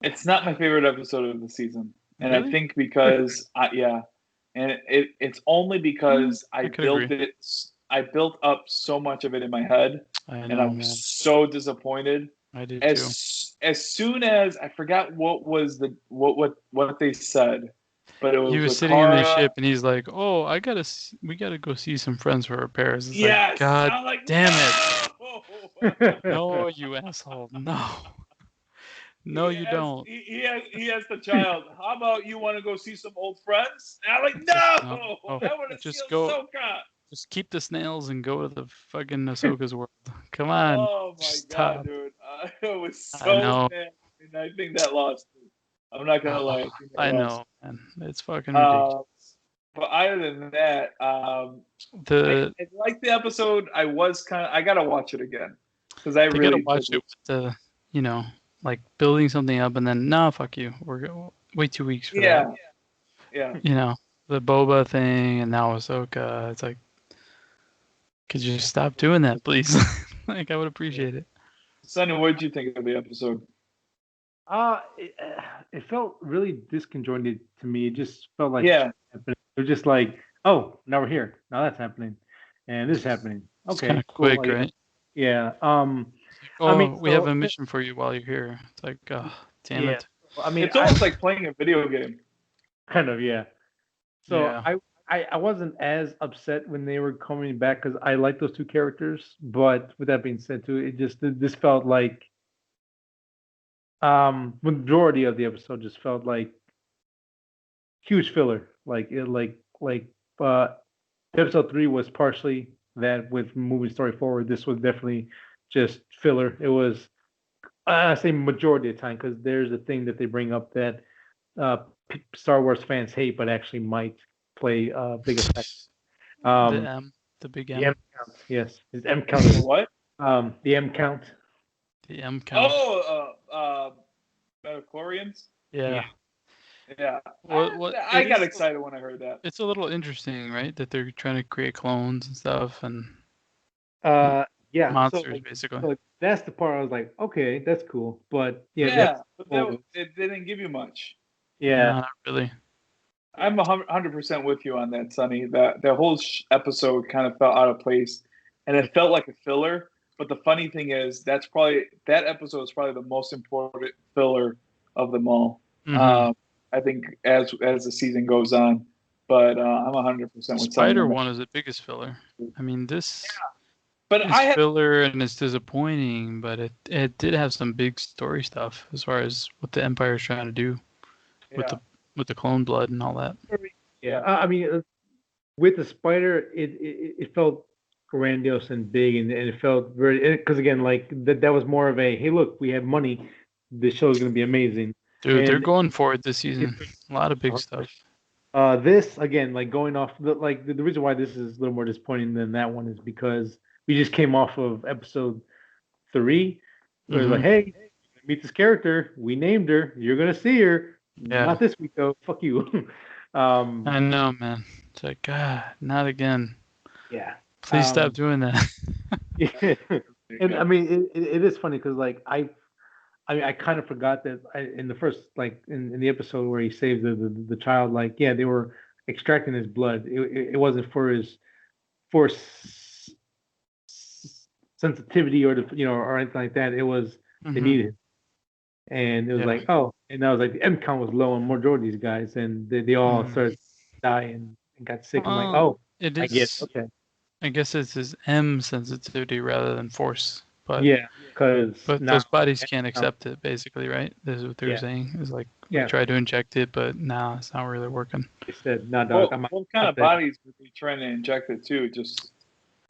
It's not my favorite episode of the season, and I Really? think because and it's only because I could agree. I built up so much of it in my head, I and know, I'm man. so disappointed. I did too. As soon as I forgot what was what they said, but it was He was with sitting in the Cara. ship and he's like, "Oh, we gotta go see some friends for repairs." It's Yes, like, God I'm like, damn no! it! No, you asshole! No, no, you don't. He has the child. How about you want to go see some old friends? And I'm like, No, no! oh, I want to see just go. Ahsoka. Just keep the snails and go to the fucking Ahsoka's world. Come on. Oh my Stop. god, dude! I was I so know. mad, and I think that lost me. I'm not gonna lie. think that I lost know, man. It's fucking me. ridiculous. But other than that, I like the episode. I gotta watch it again because I They really gotta watch it with like building something up and then fuck you. Wait 2 weeks for that. Yeah. The Boba thing and now Ahsoka. It's like, could you stop doing that, please? Like, I would appreciate it. Sonny, what did you think of the episode? It felt really disconjointed to me. It just felt like Yeah. it was just like, oh, now we're here. Now that's happening, and this is happening. It's Okay, kind of cool. quick, right? Yeah. We have a mission for you while you're here. It's like, oh, damn it. I mean, it's almost like playing a video game. Kind of, yeah. So Yeah. I wasn't as upset when they were coming back because I like those two characters. But with that being said, too, this felt like majority of the episode just felt like huge filler. Episode 3 was partially that with moving story forward. This was definitely just filler. It was I say majority of the time because there's a thing that they bring up that Star Wars fans hate, but actually might play a big effect. The big M. The M count, yes, the M count. What? The M count. The M count. Oh, Metachlorians? Yeah. Yeah. I got excited when I heard that. It's a little interesting, right? That they're trying to create clones and stuff and yeah, monsters, basically. So that's the part I was like, okay, that's cool, but but it didn't give you much. Yeah, no, not really. I'm 100% with you on that, Sonny. The whole episode kind of felt out of place, and it felt like a filler. But the funny thing is, that episode is probably the most important filler of them all. Mhm. I think as the season goes on, but I'm 100% with Spider Simon. one is the biggest filler. I mean, this But is filler and it's disappointing, but it did have some big story stuff as far as what the Empire is trying to do with the clone blood and all that. Yeah, I mean, with the spider, it felt grandiose and big, and it felt very because again, like that was more of a hey, look, we have money. This show is going to be amazing. Dude, they're And going for it this season. A lot of big stuff. this again, like going off the reason why this is a little more disappointing than that one is because we just came off of episode 3, where it's like, hey, meet this character. We named her. You're gonna see her. Yeah. Not this week though. Fuck you. I know, man. It's like, God, not again. Yeah. Please stop doing that. Yeah. And I mean, it is funny because like I mean, I kind of forgot that in the first like in the episode where he saved the child, like yeah, they were extracting his blood. It wasn't for his for sensitivity or or anything like that. It was they needed it. And it was like, oh, and I was like, the M count was low on majority of these guys, and they all started dying and got sick. I'm like, oh, it is. I get it. Okay. I guess it's his M sensitivity rather than force. But yeah, but those bodies can't accept it, basically, right? This is what they were saying. It's like we tried to inject it, but nah, it's not really working. They said, no, dog. What kind of bodies were they trying to inject it to? Just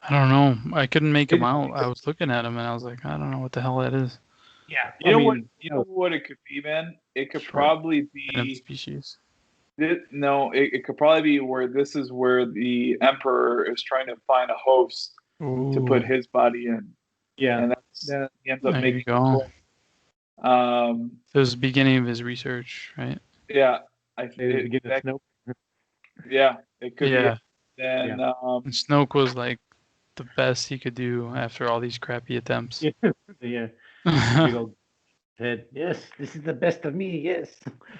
I don't know. I couldn't make them out. I was looking at them and I was like, I don't know what the hell that is. Yeah, you know what it could be, man. It could probably be species. It could probably be where this is where the Emperor is trying to find a host to put his body in. Yeah, and he ends up making. So it was the beginning of his research, right? Yeah, I think yeah, it could be. Then and Snoke was like the best he could do after all these crappy attempts. Yeah. Big old head. Yes, this is the best of me. Yes.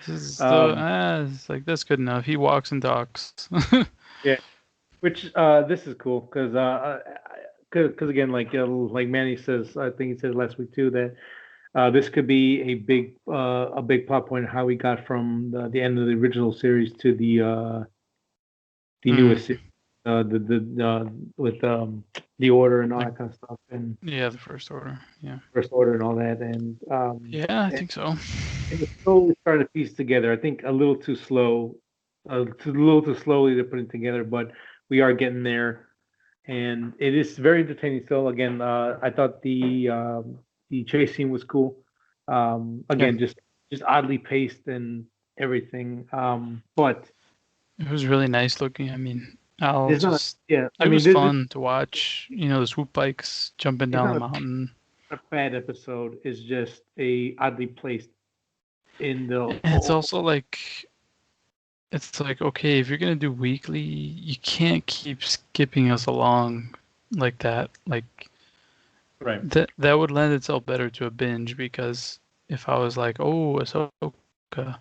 This is it's like that's good enough. He walks and talks. Yeah, which this is cool because again, like Manny says, I think he said last week too that this could be a big plot point how we got from the end of the original series to the newest series. With the Order and all that kind of stuff, and the First Order, First Order and all that, and I think so. It's slowly starting to piece together. I think a little too slow, a little too slowly to put it together, but we are getting there, and it is very entertaining. Still, again, I thought the chase scene was cool. Again, just oddly paced and everything, but it was really nice looking. I mean. It was fun to watch. The swoop bikes jumping down the mountain. A bad episode is just a oddly placed in the. And it's also like, okay, if you're gonna do weekly, you can't keep skipping us along like that. Like, right. That would lend itself better to a binge because if I was like, oh, Ahsoka,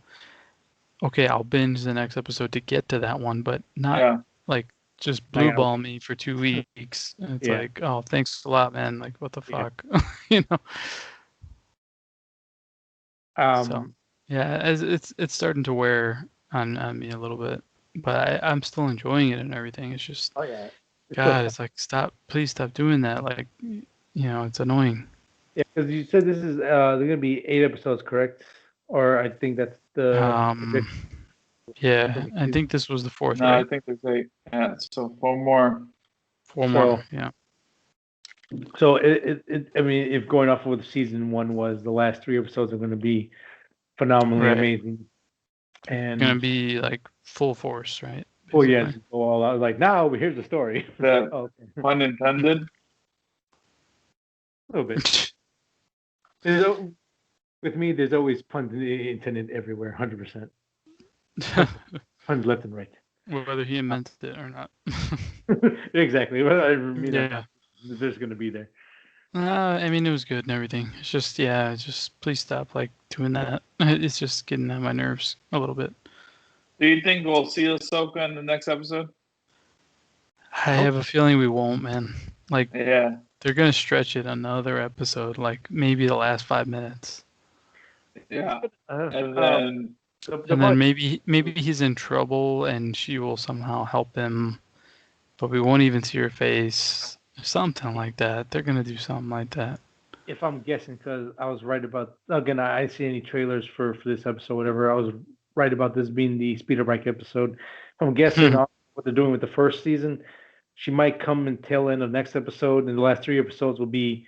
okay, I'll binge the next episode to get to that one, but not. Yeah. Like just blue ball me for 2 weeks. And it's like, oh, thanks a lot, man. Like, what the fuck, So it's starting to wear on me a little bit, but I'm still enjoying it and everything. It's just, God, it's like please stop doing that. Like, it's annoying. Yeah, because you said this is they're gonna be 8 episodes, correct? Or I think that's the. Yeah, I think this was the 4th. No, right? I think there's 8. Yeah, so 4 more. 4 more. Yeah. So I mean, if going off of what season 1 was, the last 3 episodes are going to be phenomenally amazing, and going to be like full force, right? Basically. Oh yeah, go all out. Like now, here's the story. Pun intended. A little bit. With me, there's always puns intended everywhere, 100%. Puns left and right. Whether he meant it or not. Exactly. Well, I mean, there's going to be there. I mean, it was good and everything. It's just, just please stop like doing that. It's just getting on my nerves a little bit. Do you think we'll see Ahsoka in the next episode? I have a feeling we won't, man. Like, yeah. they're gonna stretch it another episode, like maybe the last 5 minutes, Yeah, and uh, then and then maybe he's in trouble, and she will somehow help him, but we won't even see her face. Something like that. They're gonna do something like that. if I'm guessing, because I was right about again, I didn't see any trailers for this episode, whatever. I was right about this being the speeder bike episode. If I'm guessing what they're doing with the first season, she might come in tail end of next episode, and the last 3 episodes will be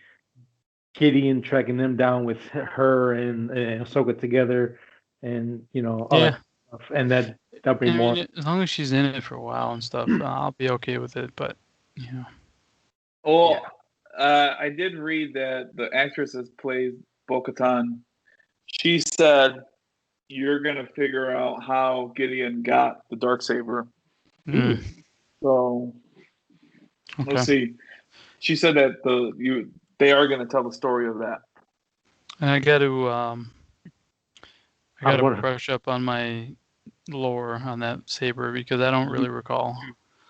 Gideon tracking them down with her and Ahsoka together, and all Yeah, that stuff, and that'll be I more. mean, as long as she's in it for a while and stuff, I'll be okay with it. But yeah, well, I did read that the actress that plays Bo-Katan, she said you're gonna figure out how Gideon got the Darksaber. mm, So we'll okay. see. She said that they are gonna tell the story of that. And I got to wondering- brush up on my lore on that saber because I don't really recall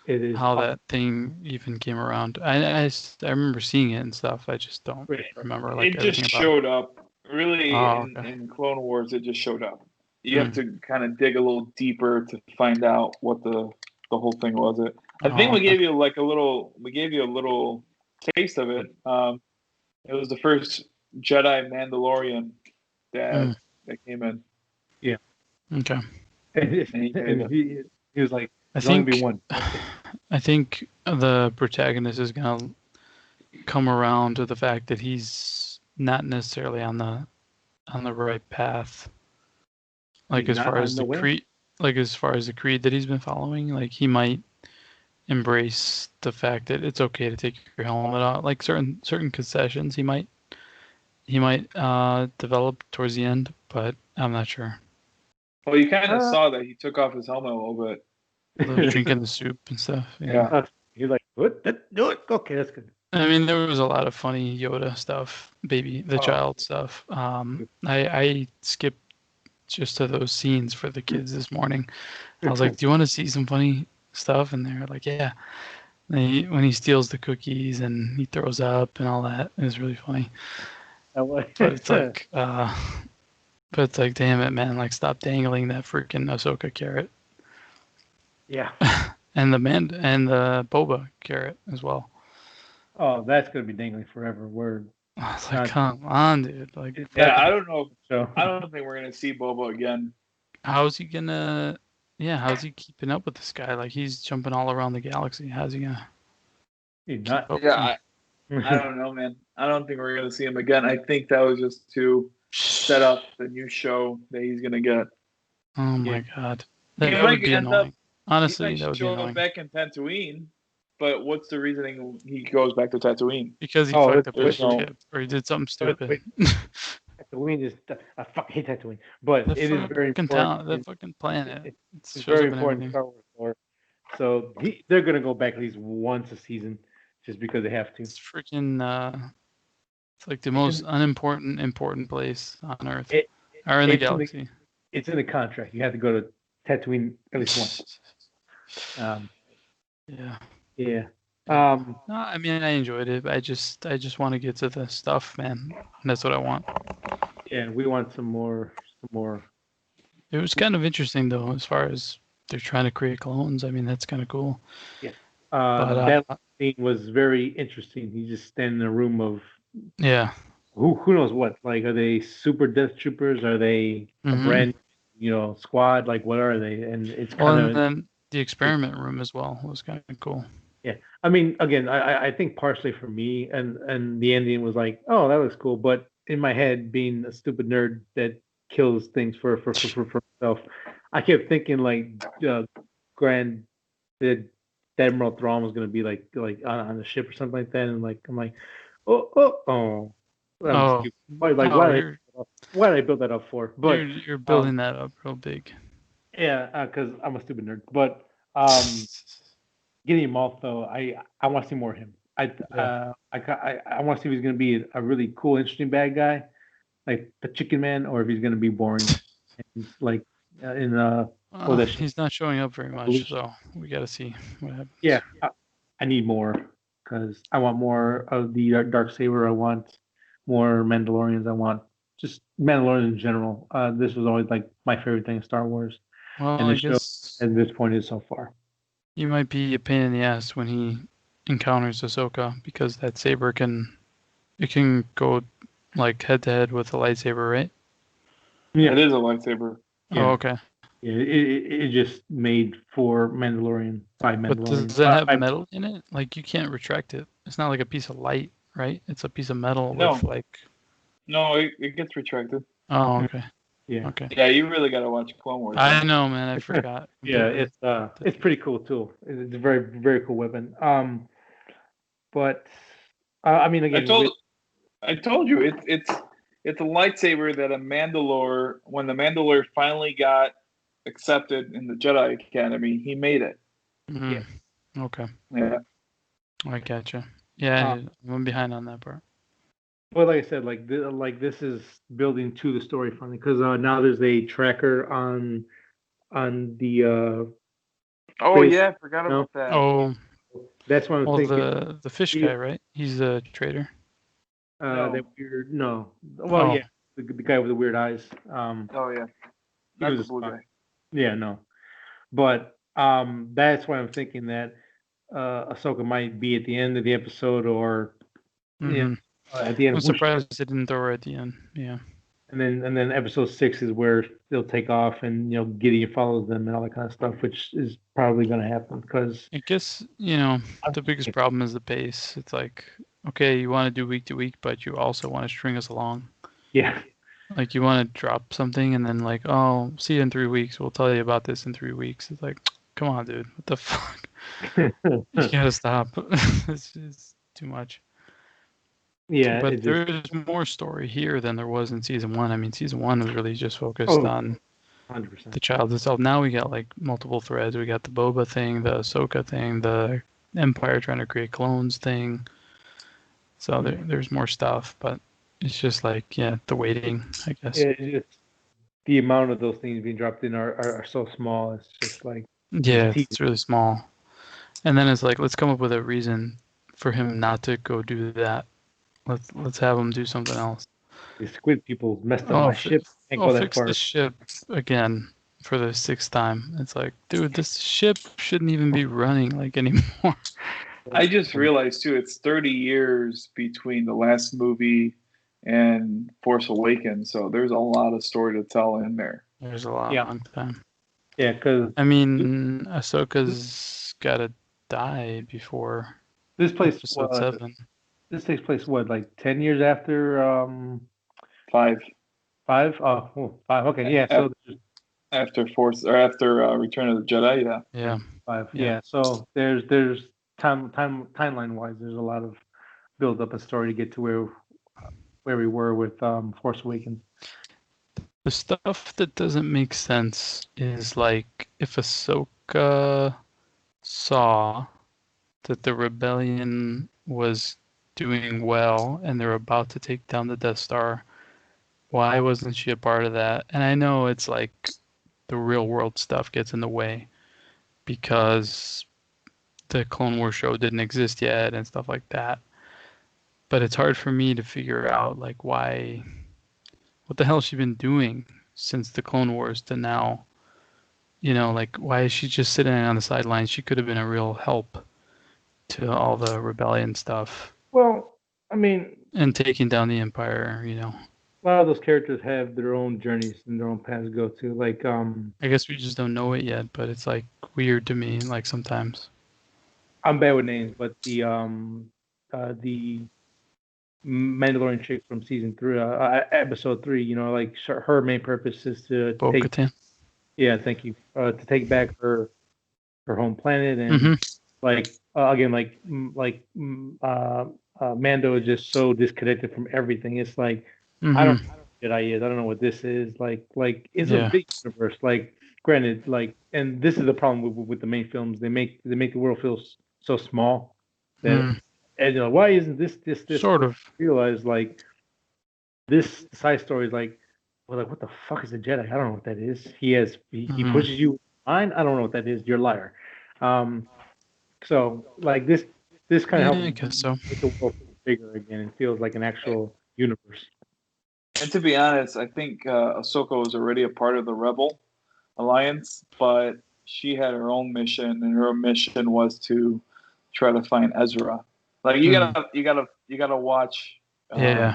It is how that thing even came around. I remember seeing it and stuff. I just don't remember like It just everything about showed up. Really, Oh, okay. in Clone Wars, it just showed up. You have to kind of dig a little deeper to find out what the whole thing was. I think we gave you a little taste of it. It was the first Jedi Mandalorian that came in. Okay. and he was like, I "There's only think be one." I think the protagonist is gonna come around to the fact that he's not necessarily on the right path. Like He's as not far on as the the way? creed, that he's been following, like he might embrace the fact that it's okay to take your helmet off. Like certain concessions, he might develop towards the end, but I'm not sure. Well, you kind of saw that he took off his helmet a little bit. Drinking the soup and stuff. Yeah. He's like, "What? Do it? Okay, that's good." I mean, there was a lot of funny Yoda stuff, the child stuff. I skipped just to those scenes for the kids this morning. I was like, "Do you want to see some funny stuff?" And they're like, "Yeah." And when he steals the cookies and he throws up and all that, it was really funny. But it's like, damn it, man! Like, stop dangling that freaking Ahsoka carrot. Yeah. And the boba carrot as well. Oh, that's gonna be dangling forever. Word. I was like, come on, dude! Like, Yeah, I don't know. So I don't think we're gonna see Boba again. how's he gonna? Yeah, how's he keeping up with this guy? Like, he's jumping all around the galaxy. How's he gonna? he's not. Yeah, I don't know, man. I don't think we're gonna see him again. I think that was just to set up the new show that he's gonna get. Oh my god, He that might would be end annoying. up- Honestly, he that might would be show up annoying. back in Tatooine, but what's the reasoning he goes back to Tatooine? Because he Oh, fucked up his there's no- ship or he did something stupid. wait. Tatooine is. I fucking hate Tatooine, but The it is very fucking important. the fucking planet. It It's shows very up in important in everything. Star Wars lore. So they're gonna go back at least once a season, just because they have to. It's freaking. It's like the most important place on Earth, or in the galaxy. It's in the contract. You have to go to Tatooine at least once. Yeah. Yeah. No, I mean I enjoyed it. But I just want to get to the stuff, man. And that's what I want. Yeah, we want some more. It was kind of interesting though, as far as they're trying to create clones. I mean, that's kind of cool. Yeah. But that scene was very interesting. He's just standing in a room of yeah, who knows what. Like, are they super death troopers? Are they a brand squad? Like, what are they? And it's kind of. and then the experiment room as well was kind of cool. Yeah, I mean, again, I think partially for me, and the ending was like, oh, that was cool. But in my head, being a stupid nerd that kills things for himself, I kept thinking like Grand the Admiral Thrawn was gonna be like on the ship or something like that, and like I'm like, oh. Why did I build that up for? But you're building that up real big. Yeah, because I'm a stupid nerd. But getting him off though, I want to see more of him. I want to see if he's going to be a really cool, interesting bad guy, like the Chicken Man, or if he's going to be boring, and, like He's not showing up very much, so we got to see what happens. Yeah, I need more. because I want more of the dark saber. I want more Mandalorians. I want just Mandalorians in general. This was always like my favorite thing in Star Wars, Well, and I the show guess at this point is so far. you might be a pain in the ass when he encounters Ahsoka because that saber can go like head to head with a lightsaber, right? Yeah, It is a lightsaber. yeah, Oh, okay. yeah. It just made for Mandalorian by But Mandalorian. does it have I, metal in it? Like you can't retract it. It's not like a piece of light, right? It's a piece of metal No. with like. No, it gets retracted. Oh, okay. yeah, Okay. Yeah, you really got to watch Clone Wars. I know, man. I forgot. yeah. completely. It's pretty cool too. It's a very very cool weapon. But I mean, I again, told you it's a lightsaber that a Mandalore, when the Mandalore finally got accepted in the Jedi Academy, he made it. Mhm. Okay. Yeah. I gotcha. Yeah, Um, I'm behind on that part. But like I said, like this is building to the story finally because now there's a tracker on the Oh space. yeah, I forgot No, about that. Oh, that's what I'm well, thinking. the fish guy, right? He's a trader. No. That weird. No, well, Oh, yeah, the guy with the weird eyes. Oh yeah, He not was the a blue spy. guy. Yeah, no, but that's why I'm thinking that Ahsoka might be at the end of the episode or yeah, hmm at the end. I'm Which surprised they didn't throw her at the end. Yeah. and then episode 6 is where they'll take off and Gideon follows them and all that kind of stuff, which is probably going to happen because I guess, the biggest problem is the pace. It's like, okay, you want to do week to week, but you also want to string us along. yeah, Like, you want to drop something and then, like, oh, see you in 3 weeks. We'll tell you about this in 3 weeks. It's like, come on, dude. What the fuck? You gotta stop. It's too much. yeah, But it just there's more story here than there was in season one. I mean, season one was really just focused on 100%. the child itself. Now we got like multiple threads. We got the Boba thing, the Ahsoka thing, the Empire trying to create clones thing. So there's more stuff, but it's just like, yeah, the waiting, I guess. It's just the amount of those things being dropped in are so small. It's just like Yeah, just it's really small. And then it's like, let's come up with a reason for him not to go do that. Let's have him do something else. the squid people messed up Oh, my ship. Can't I'll go that fix far. the ship again for the sixth time. It's like, dude, this ship shouldn't even be running like anymore. I just realized too, it's 30 years between the last movie and Force Awakens, so there's a lot of story to tell in there. There's a long Yeah. time. Yeah, because I mean, Ahsoka's gotta die before this place episode 7. this takes place what, like 10 years after 5 5? Oh, 5. Okay, yeah. So there's after Return of the Jedi, yeah. Yeah. 5. Yeah. Yeah. So there's timeline wise, there's a lot of build up and story to get to where we were with Force Awakens. The stuff that doesn't make sense is like if Ahsoka saw that the rebellion was doing well and they're about to take down the Death Star, why wasn't she a part of that? And I know it's like the real world stuff gets in the way because the Clone Wars show didn't exist yet and stuff like that. But it's hard for me to figure out like what the hell has she been doing since the Clone Wars to now? Like why is she just sitting on the sidelines? She could have been a real help to all the rebellion stuff Well, I mean, and taking down the Empire, a lot of those characters have their own journeys and their own paths to go to. Like, I guess we just don't know it yet, but it's like weird to me, like sometimes. I'm bad with names, but the Mandalorian chick from season 3, episode 3, like her main purpose is to Bo-Katan. yeah, thank you, to take back her home planet and Mhm. like again, Mando is just so disconnected from everything. It's like I don't Mhm. know what Jedi is. I don't know what this is. Like it's a Yeah. big universe. Like granted, like and this is the problem with the main films. They make the world feel so small that Mm, and why isn't this sort of. realize like this side story is like well like what the fuck is a Jedi? I don't know what that is. He Mhm. pushes you mind. I don't know what that is. You're a liar. So like this this kind Yeah, of I helps guess so. make the world feel bigger again and feels like an actual universe. And to be honest, I think Ahsoka was already a part of the Rebel Alliance, but she had her own mission, and her mission was to try to find Ezra. Like you gotta watch Yeah.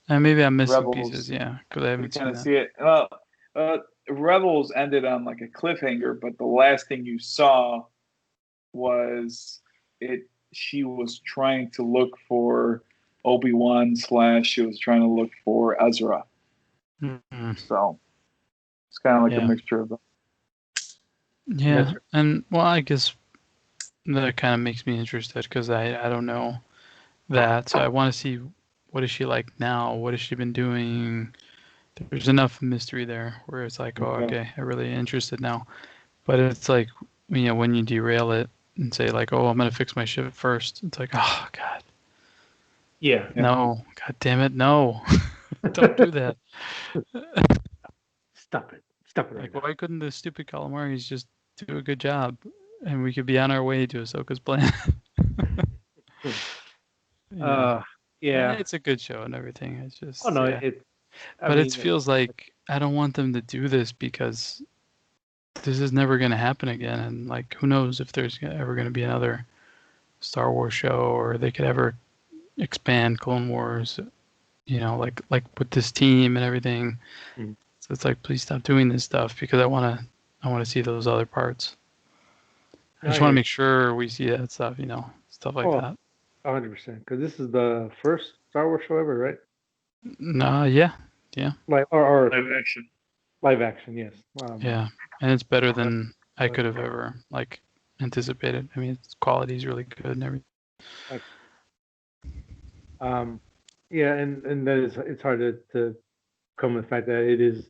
And maybe I'm missing Rebels pieces, yeah, because I to haven't kind seen of that. see it. Rebels ended on like a cliffhanger, but the last thing you saw was it. She was trying to look for Obi-Wan / she was trying to look for Ezra. Mm-hmm. So it's kind of like a Yeah. mixture of them. Yeah, That's right. and well, I guess that kind of makes me interested because I don't know that, so I want to see what is she like now, what has she been doing. There's enough mystery there where it's like, oh, Yeah. okay, I'm really interested now. But it's like, when you derail it and say like, oh, I'm gonna fix my ship first, it's like, oh God, Yeah. no, God damn it, no, don't do that. Stop it. Stop it right Like, now. why couldn't the stupid calamaris just do a good job, and we could be on our way to Ahsoka's plan? Yeah. Yeah. It's a good show and everything. It's Oh just, no, yeah. I But it mean, feels like I don't want them to do this because this is never going to happen again. And like, who knows if there's ever going to be another Star Wars show, or they could ever expand Clone Wars, like with this team and everything. Mhm. So it's like, please stop doing this stuff because I want to see those other parts. I no, I just want hear to you. make sure we see that stuff, stuff like Oh, that. 100%. Because this is the first Star Wars show ever, right? Nah, yeah, yeah, Like or Live action. live action, yes. yeah. And it's better Uh, than I could have ever anticipated. I mean, its quality is really good and everything. um, yeah, and that is it's hard to come with the fact that it is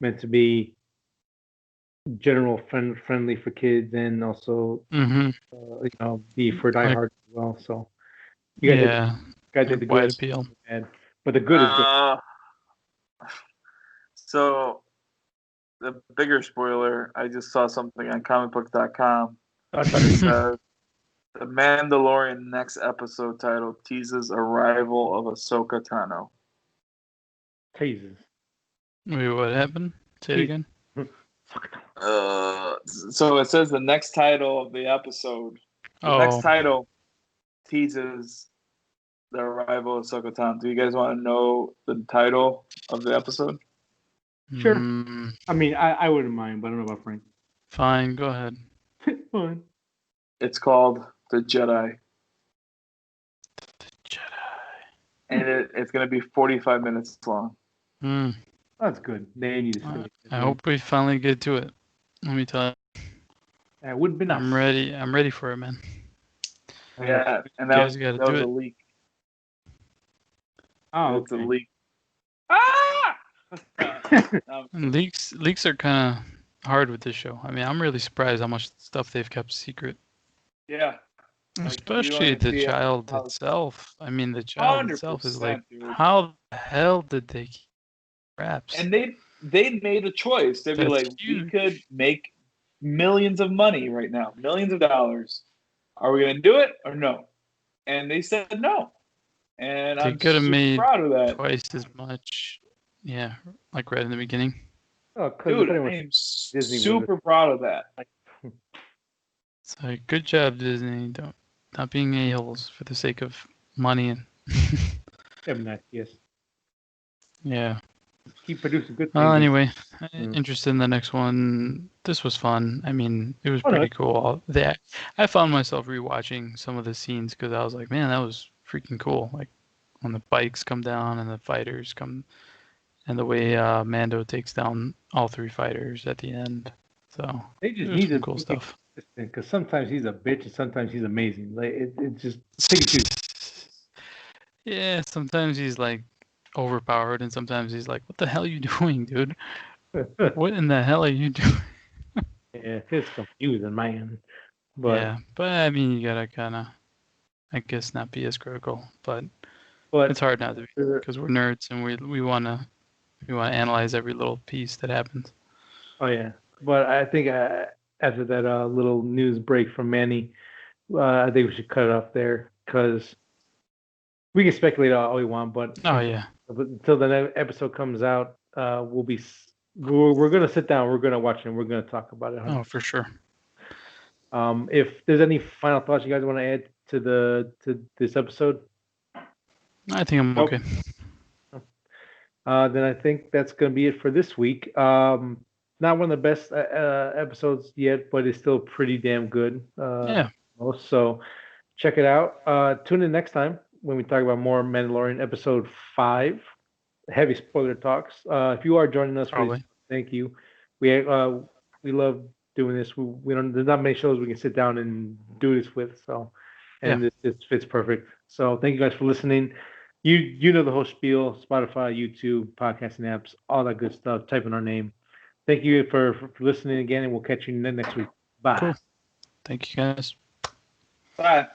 meant to be friendly for kids and also Mm-hmm. be for Like, diehards as well. So you yeah, guys did the wide good appeal. and bad, but the good is good. So the bigger spoiler, I just saw something on comicbook.com that says the Mandalorian next episode title teases arrival of Ahsoka Tano. Jesus. Wait, what happened? Say it Jeez. again. So it says the next title of the episode. The next Oh, title teases the arrival of Ahsoka Tano. Do you guys want to know the title of the episode? Sure. mm, I mean, I wouldn't mind, but I don't know about Frank. fine. Go ahead. Fine. It's called The Jedi. Jedi. And it's going to be 45 minutes long. Hmm. That's good. They need to say it. I hope we finally get to it. Let me tell you, That would have been I'm nice. ready. I'm ready for it, man. Yeah, and You guys got to that do was a it. leak. Oh, It's a okay. leak. Ah! And leaks are kind of hard with this show. I mean, I'm really surprised how much stuff they've kept secret. Yeah. Especially the child itself. I mean, the child itself is like, 100%, dude. how the hell did they keep wraps? And they made a choice. They'd be That's like, we huge. could make millions of money right now, millions of dollars. Are we going to do it or no? And they said no. And They I'm could have super made proud of that. twice as much. Yeah, like right in the beginning. Oh, because Dude, depending I on am Disney was super proud of that. It's like, good job, Disney. Don't not being a-holes for the sake of money and nice, yes. yeah. Keep producing good Well, things. anyway, Mm. interested in the next one. This was fun. I mean, it was Oh, no, pretty cool. I found myself rewatching some of the scenes because I was like, man, that was freaking cool. Like when the bikes come down and the fighters come, and the way Mando takes down all three fighters at the end. So they just there's need some to cool be stuff. consistent because sometimes he's a bitch and sometimes he's amazing. Like it's just take it too. Yeah, sometimes he's like overpowered, and sometimes he's like, "What the hell are you doing, dude? What in the hell are you doing?" Yeah, it's confusing, man. But Yeah, but I mean, you gotta kind of, I guess, not be as critical, but it's but hard not to be because we're nerds and we wanna analyze every little piece that happens. oh yeah. But I think after that little news break from Manny, I think we should cut it off there. because we can speculate all we want, but Oh yeah. until the episode comes out, we're gonna sit down, we're gonna watch it, and we're gonna talk about it. Oh, for sure. If there's any final thoughts you guys want to add to this episode, I think I'm Nope. okay. Then I think that's gonna be it for this week. Not one of the best episodes yet, but it's still pretty damn good. Yeah. So check it out. Tune in next time when we talk about more Mandalorian episode 5. Heavy spoiler talks. If you are joining us, Probably. please, thank you. We love doing this. We don't. There's not many shows we can sit down and do this with. So, and this fits perfect. So thank you guys for listening. You know the whole spiel: Spotify, YouTube, podcasting apps, all that good stuff. Type in our name. Thank you for listening again, and we'll catch you next week. Bye. Cool. Thank you guys. Bye.